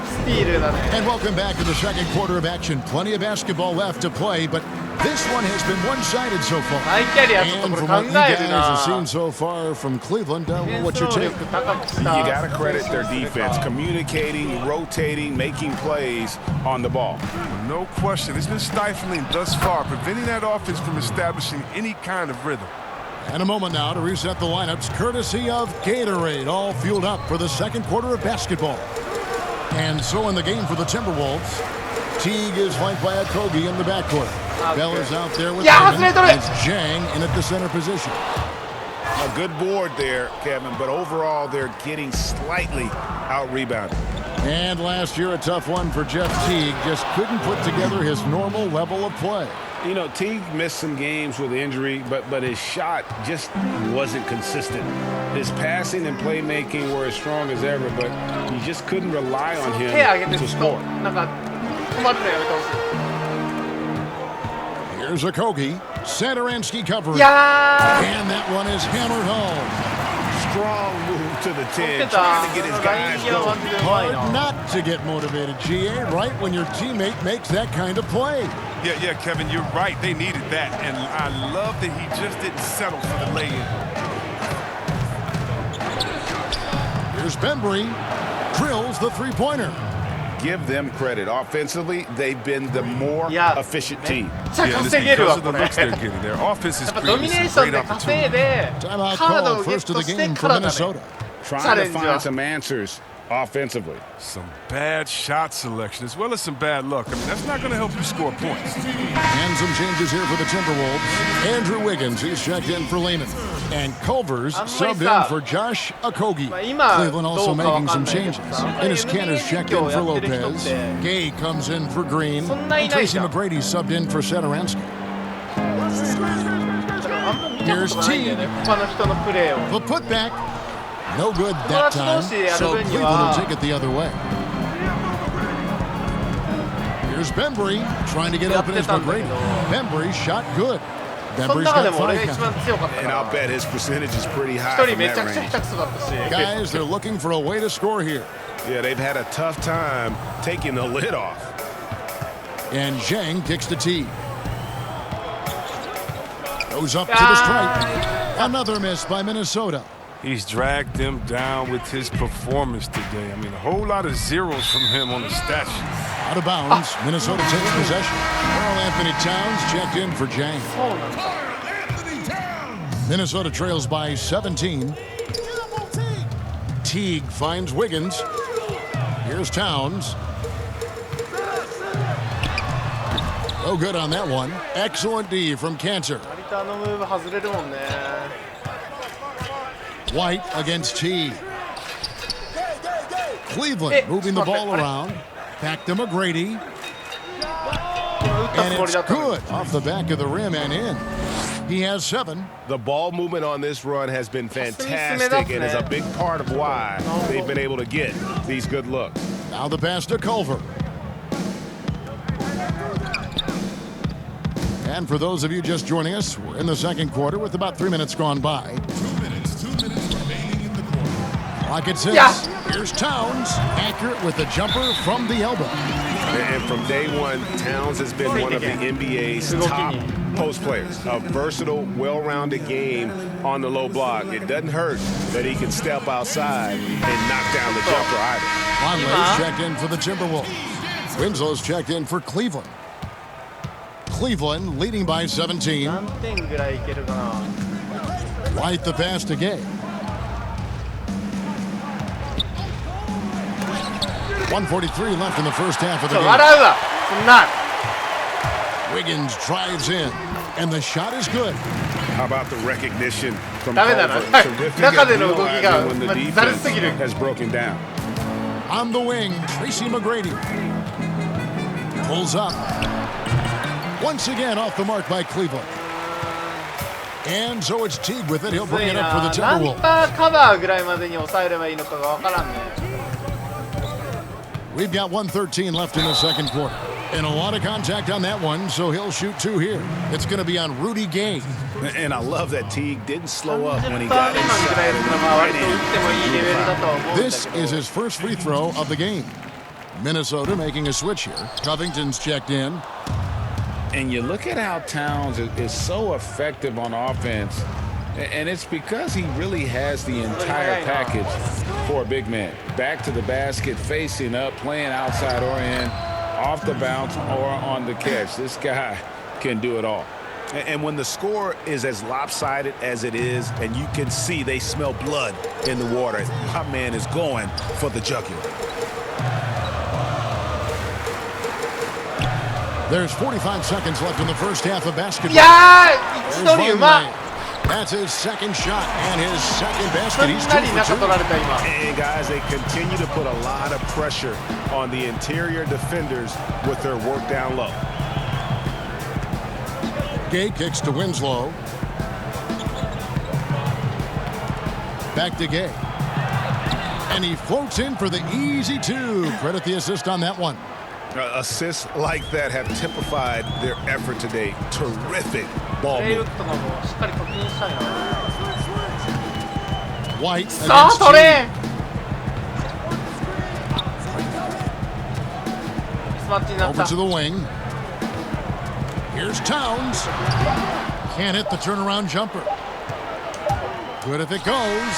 スティールだね And welcome back to the second quarter of action. Plenty of basketball left to play, but This one has been one-sided so far. マイキャリアちょっと And これ from 考 what you える guys な have seen so far from Cleveland, ディフェン what's ス your 能 take? 力高くし You た got to credit their defense, communicating, rotating, making plays on the ball. No question. It's been stifling thus far, preventing that offense from establishing any kind of rhythm. And a moment now to reset the lineups, courtesy of Gatorade, all fueled up for the second quarter of basketball. And so in the game for the Timberwolves, Teague is flanked by Okogie in the backcourt. Bell is out there with Raymond. It's Zhang in at the center position. A good board there, Kevin, but overall they're getting slightly out-rebounded. And last year, a tough one for Jeff Teague. Just couldn't put together his normal level of play. You know, Teague missed some games with injury, but his shot just wasn't consistent. His passing and playmaking were as strong as ever, but you just couldn't rely on him 手上げて to score. なんか止まるのやめてほしい Here's Okogie. Satoransky covering. いや And that one is hammered home. Strong move to the ー持って 10, た trying to get his ライ guys ン際マ going. ジでうまい Hard な not to get motivated, GA, right when your teammate makes that kind of play. Yeah, Kevin, you're right. They needed that, and I love that he just didn't settle for the lay-in. Here's Bembry. Drills the three-pointer. Give them credit. Offensively, they've been the more Yeah. efficient team. めっちゃ Yeah, and it's 稼げる because わ of こ the れ looks they're getting. Their offense is やっぱドミ creating ネー some ション great で稼い opportunity. で Timeout カード call をゲッ first of ト the して game か for らだね Minnesota. Trying to Challenge. find some answers offensively. Some bad shot selection as well as some bad luck. I mean, that's not going to help you score points. And some changes here for the Timberwolves. Andrew Wiggins, he's checked in for Lehman. And Culver's subbed in for Josh Okogie. Cleveland also making some changes. Ennis Cantor's checked in for Lopez. Gay comes in for Green. And Tracy McGrady subbed in for Satoransky. あんま見たことないんだよね他の人のプレーを The putback. No good that time. So Cleveland will take it the other way. Here's Bembry trying to get open as McGrady. Bembry shot good. その Bembry's 中で got も俺が five 一 count. 番強かったか And ら I'll bet his percentage is pretty 一 high 人 from めちゃ that くちゃ range. 下手くそだったし Guys, they're looking for a way to score here. Yeah, they've had a tough time taking the lid off. And Zhang kicks the tee. Goes up to the stripe. Another miss by Minnesota. He's dragged them down with his performance today. I mean, a whole lot of zeros from him on the stat sheet. Out of bounds, Minnesota takes possession. Karl Anthony Towns checked in for Zhang. そうなんだ Minnesota trails by 17. Teague finds Wiggins. Here's Towns. Oh, good on that one. Excellent D from Cantor. 成田のムーブ外れるもんね White against Teague. Cleveland moving the ball around. Back to McGrady. 打った And つもり it's だったのに good off the back of the rim and in. He has 7. The ball movement on this run has been fantastic and is a big part of why they've been able to get these good looks. Now the pass to Culver. And for those of you just joining us, we're in the second quarter with about 3 minutes gone by. 2 minutes remaining in the quarter. Clock at 6. Yeah. Here's Towns, accurate with the jumper from the elbow. And from day one, Towns has been one of the NBA's top post players. A versatile, well-rounded game on the low block. It doesn't hurt that he can step outside and knock down the jumper either. Conley's checked in for the Timberwolves. Winslow's checked in for Cleveland. Cleveland leading by 17. 何点ぐらいいけるかな White the pass to Gay. 1:43 left in the first half of the 笑 game. うわそんな Wiggins drives in, and the shot is good. How about the recognition from ダメだな Culver? Terrific 中で at の動きが realizing when the まざるすぎる defense has broken down. On the wing, Tracy McGrady. Pulls up. Once again off the mark by Cleveland. And so it's Teague with it. He'll むず bring い it up for な the 何 Timberwolves. パーカバーぐらいまでに抑えればいいのかがわからんね We've got 1:13 left in the second quarter. And a lot of contact on that one, so he'll shoot 2 here. It's going to be on Rudy Gay. And I love that Teague didn't slow up when he 30% got 未満ぐらい inside. やるのは割と打ってもいいレベルだとは思うんだ This け is ど his first free throw of the game. Minnesota making a switch here. Covington's checked in. And you look at how Towns is so effective on offense, and it's because he really has the entire package for a big man. Back to the basket, facing up, playing outside or in, off the bounce or on the catch. This guy can do it all. And when the score is as lopsided as it is, and you can see they smell blood in the water, my man is going for the jugular. There's 45 seconds left in the first half of basketball. That's his second shot and his second basket. He's 2 for 2. And guys, they continue to put a lot of pressure on the interior defenders with their work down low. Gay kicks to Winslow. Back to Gay. And he floats in for the easy 2. Credit the assist on that one. Assists like that have typified their effort today. Terrific ball movement. White against T. Over to the wing. Here's Towns. Can't hit the turnaround jumper. Good if it goes.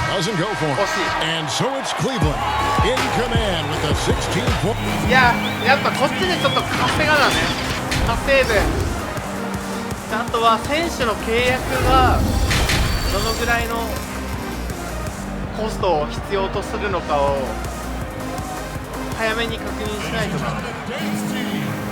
Doesn't go for it. And so it's Cleveland in command with a 16-point. いや、やっぱこっちでちょっと稼がだね。稼いで。あとは選手の契約がどのぐらいのコストを必要とするのかを早めに確認しないとか。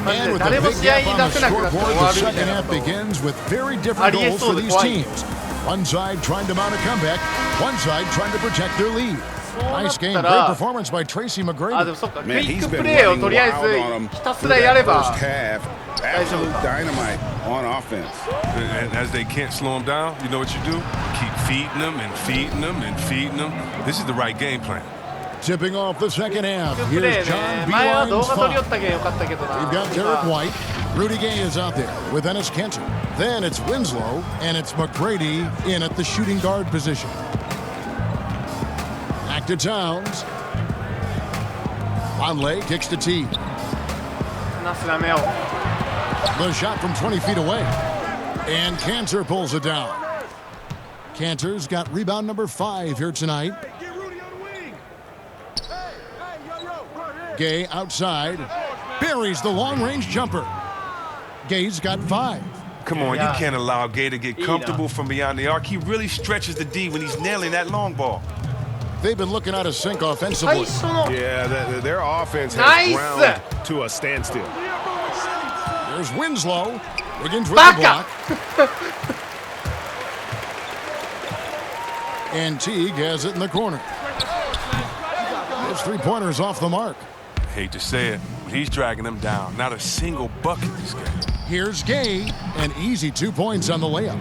And with the big gap on the scoreboard, the second half begins with very different goals for these teams. One side trying to mount a comeback, one side trying to protect their lead. Nice game, great performance by Tracy McGrady. Man, he's been running wild on him through that first half. Absolute dynamite on offense. And as they can't slow him down, you know what you do? Keep feeding them and feeding them and feeding them. This is the right game plan. Tipping off the second half. Here's John Beeline's foul. We've got Derek White. Rudy Gay is out there with Ennis Cantor. Then it's Winslow, and it's McGrady in at the shooting guard position. Back to Towns. Conley kicks to T. The shot from 20 feet away. And Cantor pulls it down. Cantor's got rebound number 5 here tonight. Gay outside. Buries the long-range jumper. Gay's got 5. Come on, you can't allow Gay to get comfortable from beyond the arc. He really stretches the D when he's nailing that long ball. They've been looking out of sync offensively. Yeah, their offense has ground to a standstill. There's Winslow. Wiggins with the block. And Teague has it in the corner. Those 3-pointers off the mark. Hate to say it, but he's dragging them down. Not a single bucket this game. Here's Gay, an easy 2 points on the layup.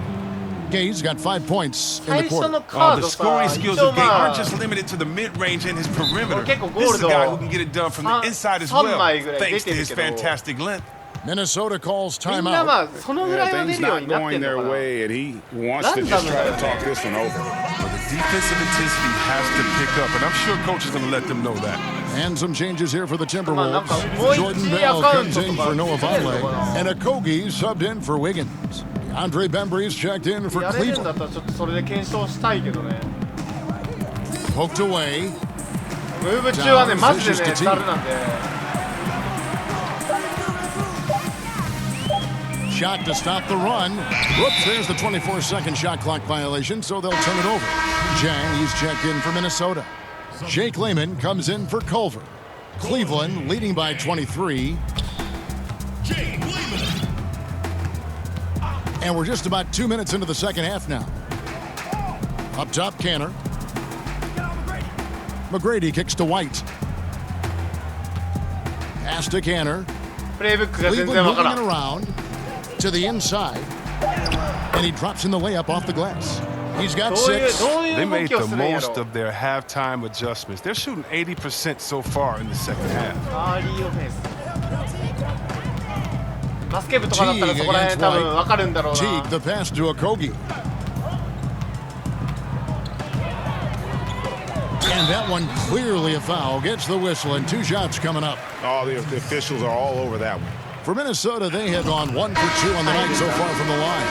Gay's got 5 points in the quarter. The scoring skills of Gay aren't just limited to the mid-range and his perimeter. This is a guy who can get it done from the inside as well, thanks to his fantastic length. Minnesota calls timeout. Things not going their way, and he wants to just try to talk this one over. Well, the defensive intensity has to pick up, and I'm sure coach is going to let them know that. And some changes here for the Timberwolves. Jordan Bell comes in for Noah Vonleh, and Okogie subbed in for Wiggins. Andre Bembry's checked in for Cleveland. Poked away. Down, fishes to T. Shot to stop the run. Whoops, there's the 24-second shot clock violation, so they'll turn it over. Jang, he's checked in for Minnesota. Jake Lehman comes in for Culver. Cleveland leading by 23. And we're just about 2 minutes into the second half now. Up top, Cantor. McGrady kicks to White. Pass to Cantor. Cleveland moving it around to the inside. And he drops in the layup off the glass. He's got 6. They made the most of their halftime adjustments. They're shooting 80% so far in the second half. Teague the pass to Okogie. And that one clearly a foul. Gets the whistle and 2 shots coming up. Oh, the officials are all over that one. For Minnesota, they have gone 1 for 2 on the night so far from the line.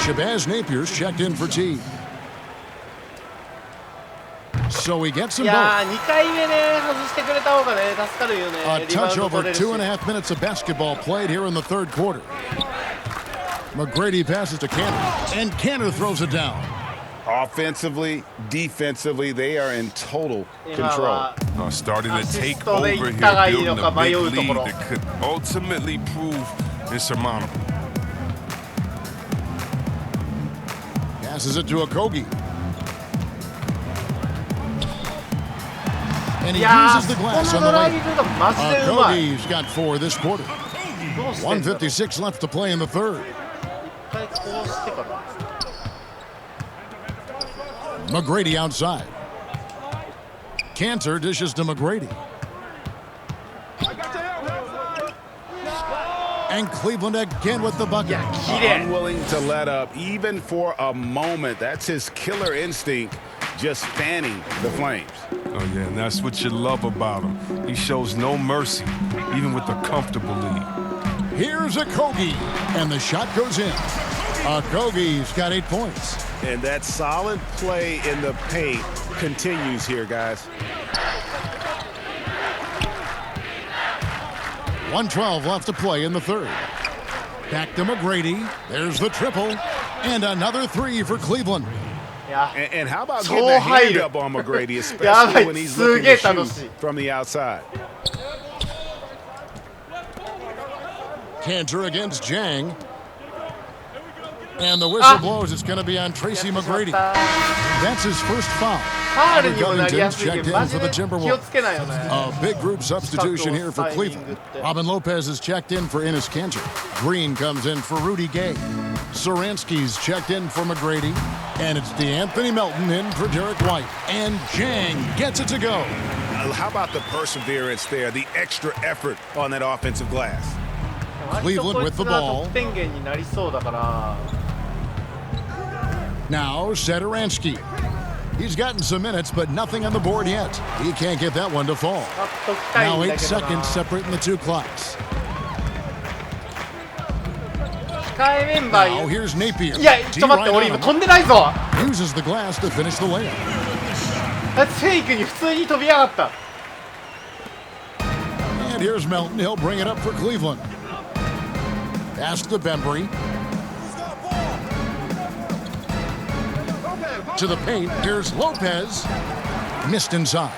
Shabazz Napier's checked in for T. So he gets them い both. やー、2回目ね、外してくれた方がね、助かるよね。 A リバウン touch ド over 取れるし。 2.5 minutes of basketball played here in the third quarter. McGrady passes to Cantor, and Cantor throws it down. Offensively, defensively, they are in total control. Starting to take Assist で over いっ here, たがいい building のか a 迷 big うとこ lead ろ。 that could ultimately prove insurmountable. Passes it to Okogie. And い he やー、 uses the こ glass の on ド the ライ lane. ブがマジでうまい。 Okogie's got 4 this quarter. どうしてんだろう。 156 left to play in the third. 一回こうしてから。 McGrady outside. Cantor dishes to McGrady. And Cleveland again with the bucket. 綺麗。 Unwilling to let up even for a moment. That's his killer instinct, just fanning the flames. Oh, yeah, and that's what you love about him. He shows no mercy, even with a comfortable lead. Here's Okogie, and the shot goes in. Okogie's got 8 points. And that solid play in the paint continues here, guys. 1:12 left to play in the third. Back to McGrady. There's the triple. And another 3 for Cleveland. いや、 And how about 超 getting a 入 hand る。 up on McGrady, やば especially い、 when he's す looking げえ to 楽し shoot い。 from the outside. Cantor against Jang. And the whistle blows. It's going to be on Tracy McGrady. That's his first foul. ファールにもなりや Covington's すいけ checked ど、 in マジ for で the 気を Timberwolves. つけないよね。 A big group substitution here for Cleveland. Robin Lopez is checked in for Enes Kanter. Green comes in for Rudy Gay. Saransky's checked in for McGrady. And it's DeAnthony Melton in for Derek White. And Jang gets it to go. How about the perseverance there, the extra effort on that offensive glass? Cleveland with the ball. 得点源になりそうだから。 Now Satoransky. He's gotten some minutes, but nothing on the board yet. He can't get that one to fall. 得たい Now んだ 8 けどな。 seconds separating the two clocks. 控えメンバ Now ー。 here's Napier. いや、ちょっと待って、俺今飛んでないぞ。 Uses the glass to finish the layup. だってフェイクに普通に飛び上がった。 And here's Melton. He'll bring it up for Cleveland. Pass to Bembry. To the paint. Here's Lopez. Missed inside.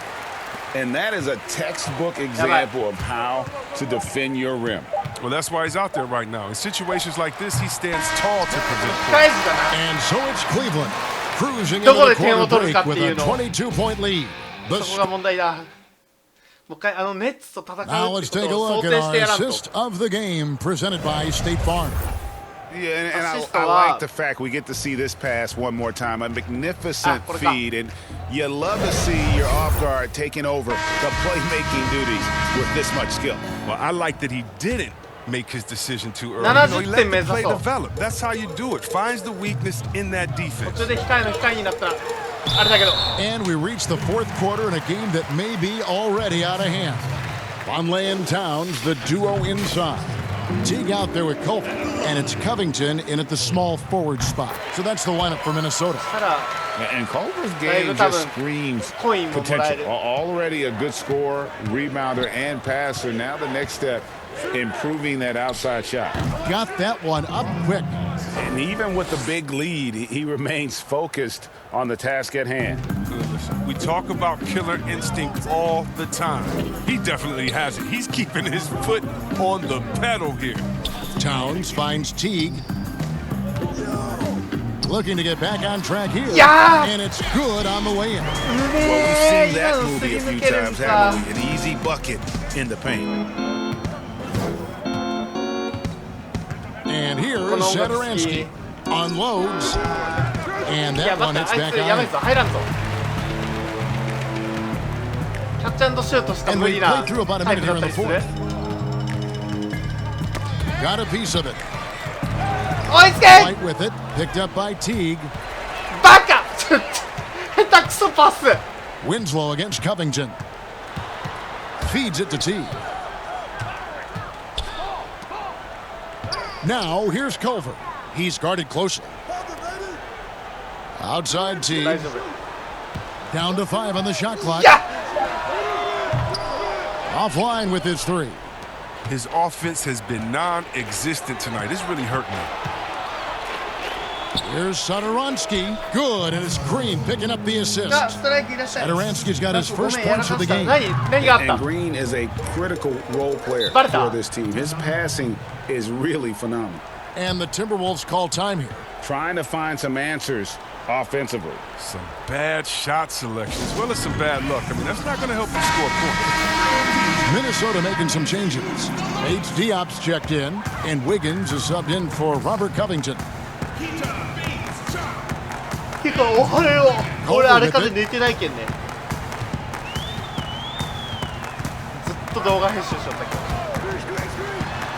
And that is a textbook example of how to defend your rim. Well, that's why he's out there right now. In situations like this, he stands tall to prevent 控えずだな。 And so it's Cleveland. Cruising into どこ the で点を quarter 取るか break って with い a うの。 22-point lead. そこが問題だ。もう一回ネッツと戦うって Now こ let's take a とを想 look 定 at し our てやらんと。 assist of the game presented by State Farm. Yeah, and Assist I a like lot. the fact we get to see this pass one more time. A magnificent por acá. feed, and you love to see your off guard taking over the playmaking duties with this much skill. Well, I like that he didn't make his decision too early. He let the play develop. That's how you do it. Finds the weakness in that 途 defense. 中で控えになったらあれだけど。 And we reach the fourth quarter in a game that may be already out of hand. Vonleh and Towns, the duo inside. Teague out there with Colvin, and it's Covington in at the small forward spot. So that's the lineup for Minnesota. ただ And Culver's game just screams potential. Already a good scorer, rebounder, and passer. Now the next step, improving that outside shot. Got that one up quick. And even with the big lead, he remains focused on the task at hand. We talk about killer instinct all the time. He definitely has it. He's keeping his foot on the pedal here. Towns finds Teague. Looking to get back on track here. Yeah! And it's good on the way in. Well, we've seen that movie a few times, haven't we? An easy bucket in the paint. And here's Satoransky. Unloads. And いや that 待 one って、 hits あい back つやばい out. ぞ、入らんぞ。キャッチ&シュートした And 無 we 理な played through about a タイ minute プだ here った in り the する。 fourth. Got a piece of it. 追いつけ White with it. Picked up by Teague. バカちょっと下手くそパス。 Winslow against Covington. Feeds it to Teague. Now here's Culver. He's guarded closely. Outside T. Down to 5 on the shot clock. Offline with his 3. His offense has been non-existent tonight. It's really hurting him. Here's Sadaransky. Good, and it's Green picking up the assist. Sadaransky's got his first points of the game. And Green is a critical role player for this team. His passing is really phenomenal. And the Timberwolves call time here. Trying to find some answers offensively. Some bad shot selection as well as some bad luck. I mean, that's not going to help him score points. Minnesota making some changes. H. Diop's checked in, and Wiggins is subbed in for Robert Covington. てかおはよう。俺あれから寝てないけんね。ずっと動画編集しよったけど。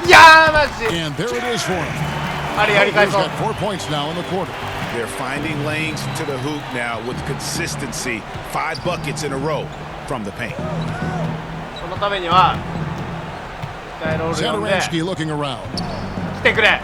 いやーマジ。 And there it is for him. あれやり返そう。 He's got 4 points now in the quarter. They're finding lanes to the hoop now with consistency. 5 buckets in a row from the paint. そのためにはスカイロール読んで Sadaransky looking around. 来てくれ。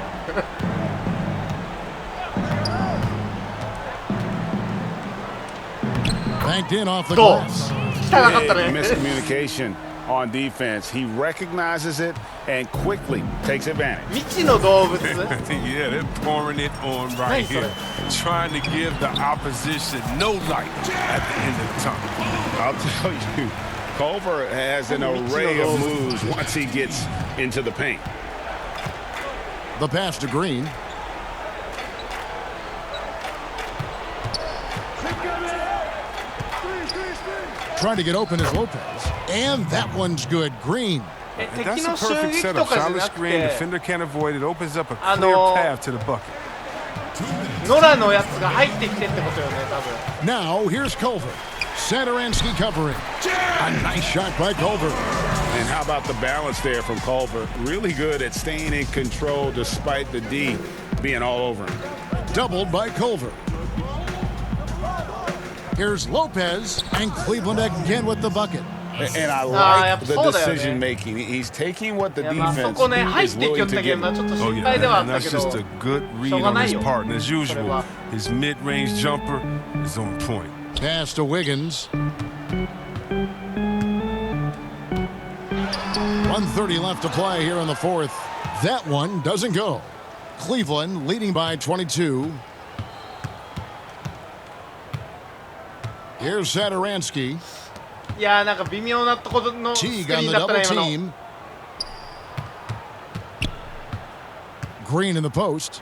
Banked in off the glass. 汚かったね。 Miscommunication on defense. He recognizes it and quickly takes advantage. 未知の動物。 Yeah, they're pouring it on right here. Trying to give the opposition no light at the end of the tunnel. I'll tell you, Culver has an array of moves once he gets into the paint. The pass to Green. Trying to get open is Lopez. And that one's good. Green. That's a perfect setup. Solid screen. Defender can't avoid it. Opens up a clear path to the bucket. ノラのやつが入ってきてってことよね、多分。 Now here's Culver. Sadaransky covering. A nice shot by Culver. And how about the balance there from Culver? Really good at staying in control despite the D being all over him. Doubled by Culver. Here's Lopez, and Cleveland again with the bucket. And I like the decision making. He's taking what the defense is willing to give him. Oh yeah, and that's just a good read on his partner. As usual, his mid-range jumper is on point. Pass to Wiggins. 1:30 left to play here in the fourth. That one doesn't go. Cleveland leading by 22. Here's Sadaransky. いやーなんか微妙なところのスクリ Teague ー on ン the だったね double 今の。 team. Green in the post.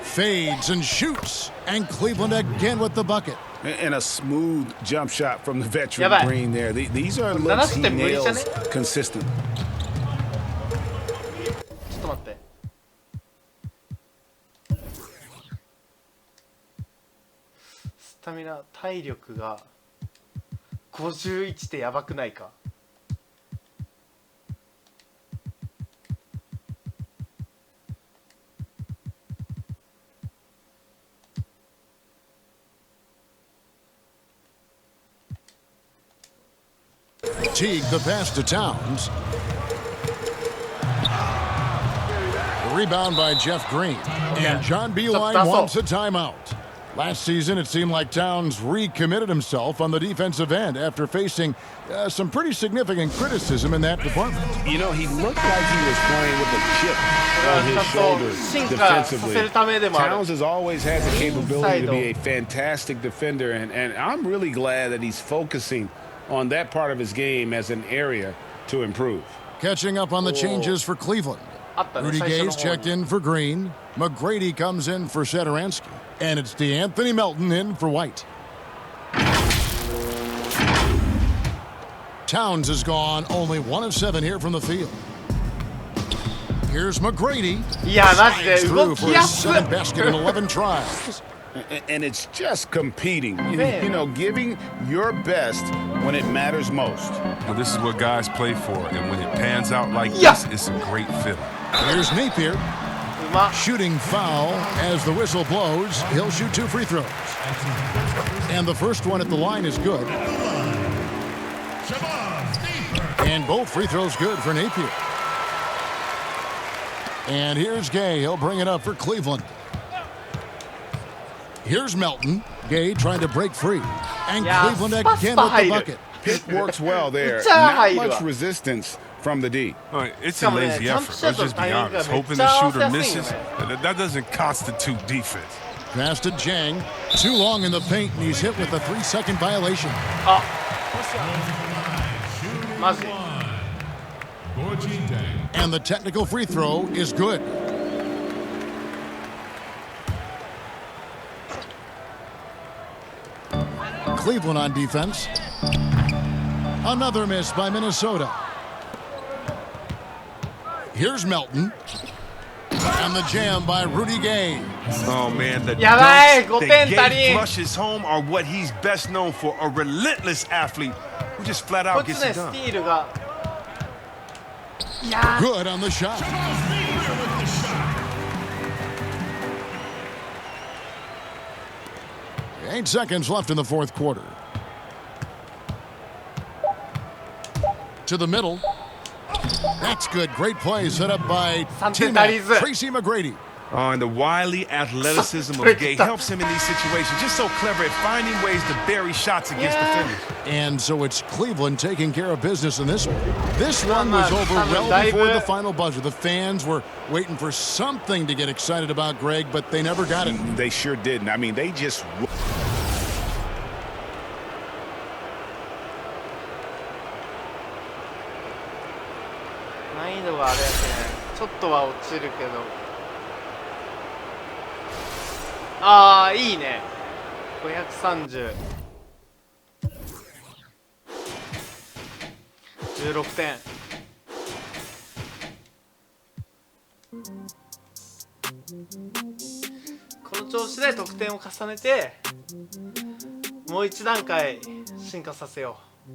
Fades and shoots. And Cleveland again with the bucket. And a smooth jump shot from the veteran Green there. These are looks he nails consistent. ちょっと待って。スタミナ体力が51ってやばくないか。Teague the pass to Towns. The rebound by Jeff Green. And John Beilein wants a timeout. Last season, it seemed like Towns recommitted himself on the defensive end after facing some pretty significant criticism in that department. You know, he looked like he was playing with a chip on his shoulders defensively. Towns has always had the capability to be a fantastic defender, and I'm really glad that he's focusing on that part of his game as an area to improve. Catching up on the changes for Cleveland. Rudy Gay's checked in for Green. McGrady comes in for Sadaransky. And it's DeAnthony Melton in for White. Towns has gone only 1 of 7 here from the field. Here's McGrady. Slides through for his 7th basket in 11 tries. And it's just competing, you know, giving your best when it matters most. Well, this is what guys play for, and when it pans out like this, it's a great feeling. Here's Napier. Shooting foul as the whistle blows. He'll shoot 2 free throws. And the first one at the line is good. And both free throws good for Napier. And here's Gay. He'll bring it up for Cleveland. Here's Melton. Gay trying to break free. And Cleveland again with the bucket. Pick works well there. Not much resistance from the D. It's a lazy effort. Let's just be honest. Hoping the shooter misses, that doesn't constitute defense. Pass to Jang. Too long in the paint, and he's hit with a 3-second violation. And the technical free throw is good. Cleveland on defense. Another miss by Minnesota. Here's Melton. And the jam by Rudy Gay. Oh, man, the dunks that Gay flushes home are what he's best known for. A relentless athlete who just flat out gets it done. Good on the shot. Eight seconds left in the fourth quarter. To the middle. That's good. Great play set up by teammate Tracy McGrady. Oh, and the wily athleticism of Gay helps him in these situations. Just so clever at finding ways to bury shots against defenders. And so it's Cleveland taking care of business in this one. This one was over well before the final buzzer. The fans were waiting for something to get excited about, Greg, but they never got it. They sure didn't. I mean, they just... Ah, いいね。530。16点。この調子で得点を重ねて、もう一段階進化させよう。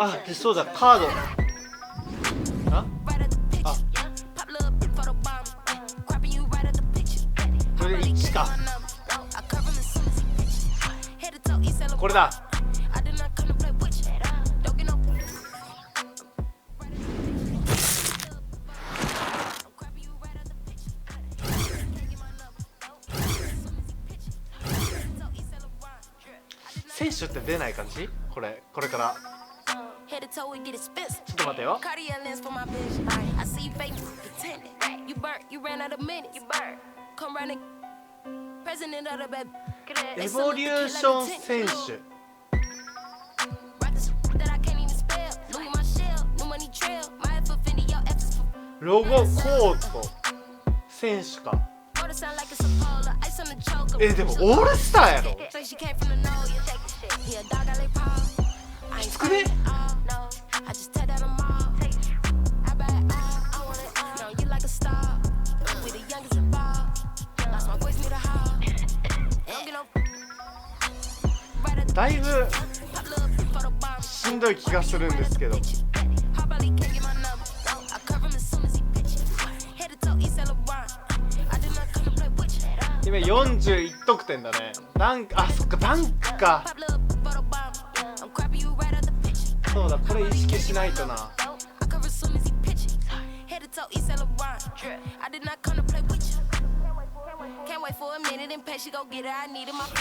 あ、でそうだ、カード。あ、これで1か。これだ。選手って出ない感じ？これから。ちょっと待てよ。エボリューション選手。ロゴコート選手か。でもオールスターやろ。きつくね？だいぶしんどい気がするんですけど。今41得点だね。あ、そっか、ダンクか。そうだ、これ意識しないとな。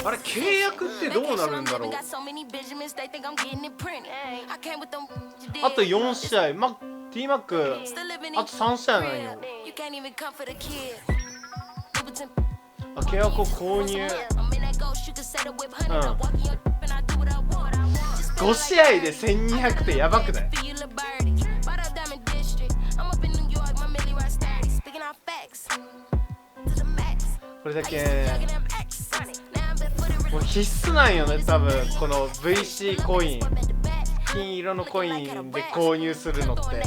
あれ、契約ってどうなるんだろう。あと4試合、T マックあと3試合なんよ。契約を購入。5試合で1200ってやばくない？これだけもう必須なんよね、多分この VC コイン、金色のコインで購入するのって。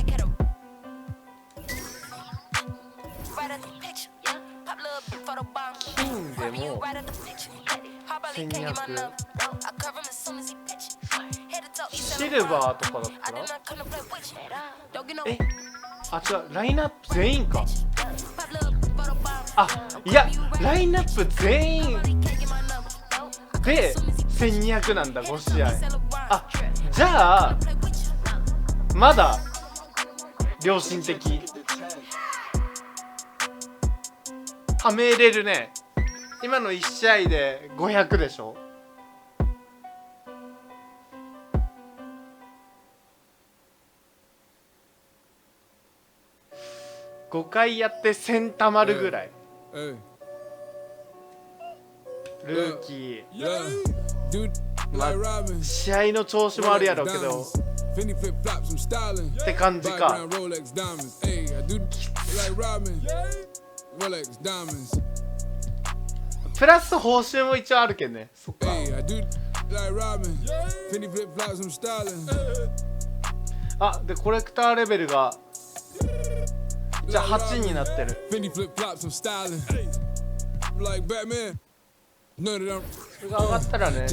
金でも1200、シルバーとかだったらあ、違う、ラインナップ全員か。あ、いやラインナップ全員で1200なんだ5試合。あ、じゃあまだ良心的。はめれるね。今の1試合で500でしょ。5回やって1000たまるぐらい。ルーキー、まあ、試合の調子もあるやろうけどって感じか。プラス報酬も一応あるけんね。そっか。あ、でコレクターレベルがじゃあ8になってる。それが上がったらね。オ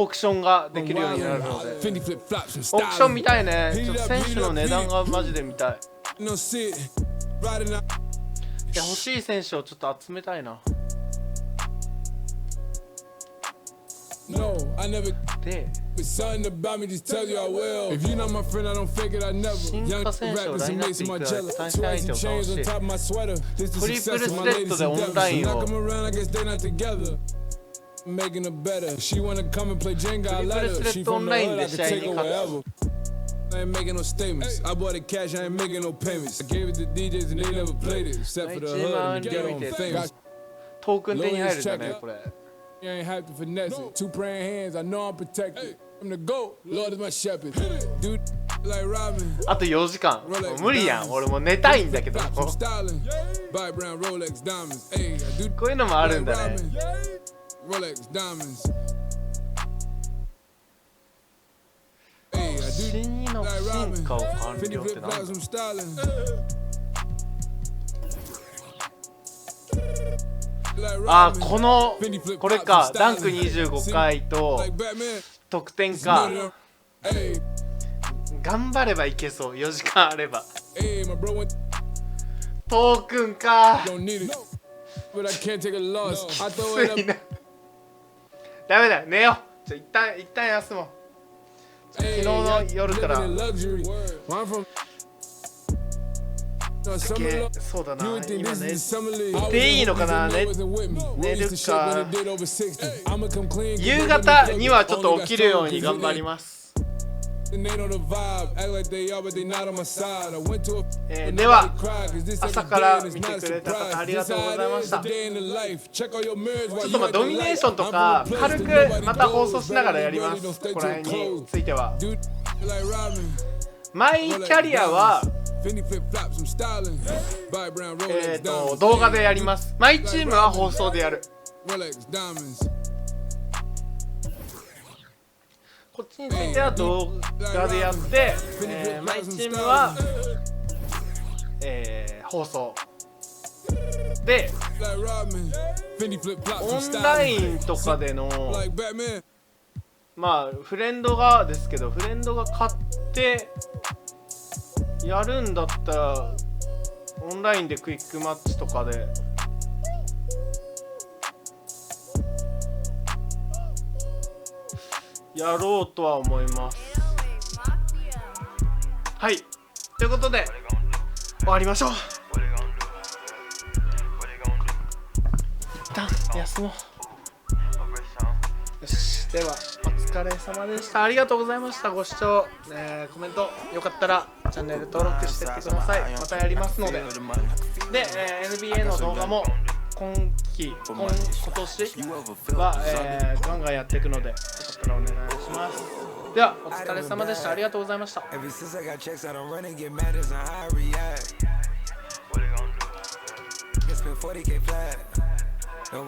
ークションができるようになるので、オークション見たいね。ちょっと選手の値段がマジで見たい。いや、欲しい選手をちょっと集めたいな。で、進化選手をラインナップいくら対戦相手を倒してトリプルスレッドでオンラインをトリプルスレッドオンラインで試合に勝つ。I ain't making no statements. I bought it cash, I ain't making no payments. I gave it to DJs and they never played it. Except for the hood and the ghetto and famous. トークン手に入るんだね、これ。You ain't have to finesse it. Two praying hands, I know I'm protected. I'm the GOAT, Lord is my shepherd. Dude, like Robin. あと4時間。無理やん。俺もう寝たいんだけど。こういうのもあるんだね。新2の進化を完了ってなんだ。あ、これか。ダンク25回と得点か。頑張ればいけそう。4時間あれば。トークンか。きついな。ダメだ、寝よう。一旦休もう。昨日の夜からそうだな、今寝ていいのかな。寝るか。夕方にはちょっと起きるように頑張ります。では朝から見てくれた方ありがとうございました。ちょっとまあドミネーションとか軽くまた放送しながらやります。ここら辺については。マイキャリアは動画でやります。マイチームは放送でやる。こっちについては動画でやって、マイチームは、放送で、オンラインとかでのまあフレンドがですけど、フレンドが買ってやるんだったらオンラインでクイックマッチとかでやろうとは思います。はい、ということで終わりましょう。一旦休もう。よし、ではお疲れ様でした。ありがとうございました。ご視聴、コメントよかったらチャンネル登録してってください。またやりますので。で、NBA の動画も今年は、ガンガンやっていくので、よかったらお願いします。ではお疲れ様でした。ありがとうございました。Spend 40K flat.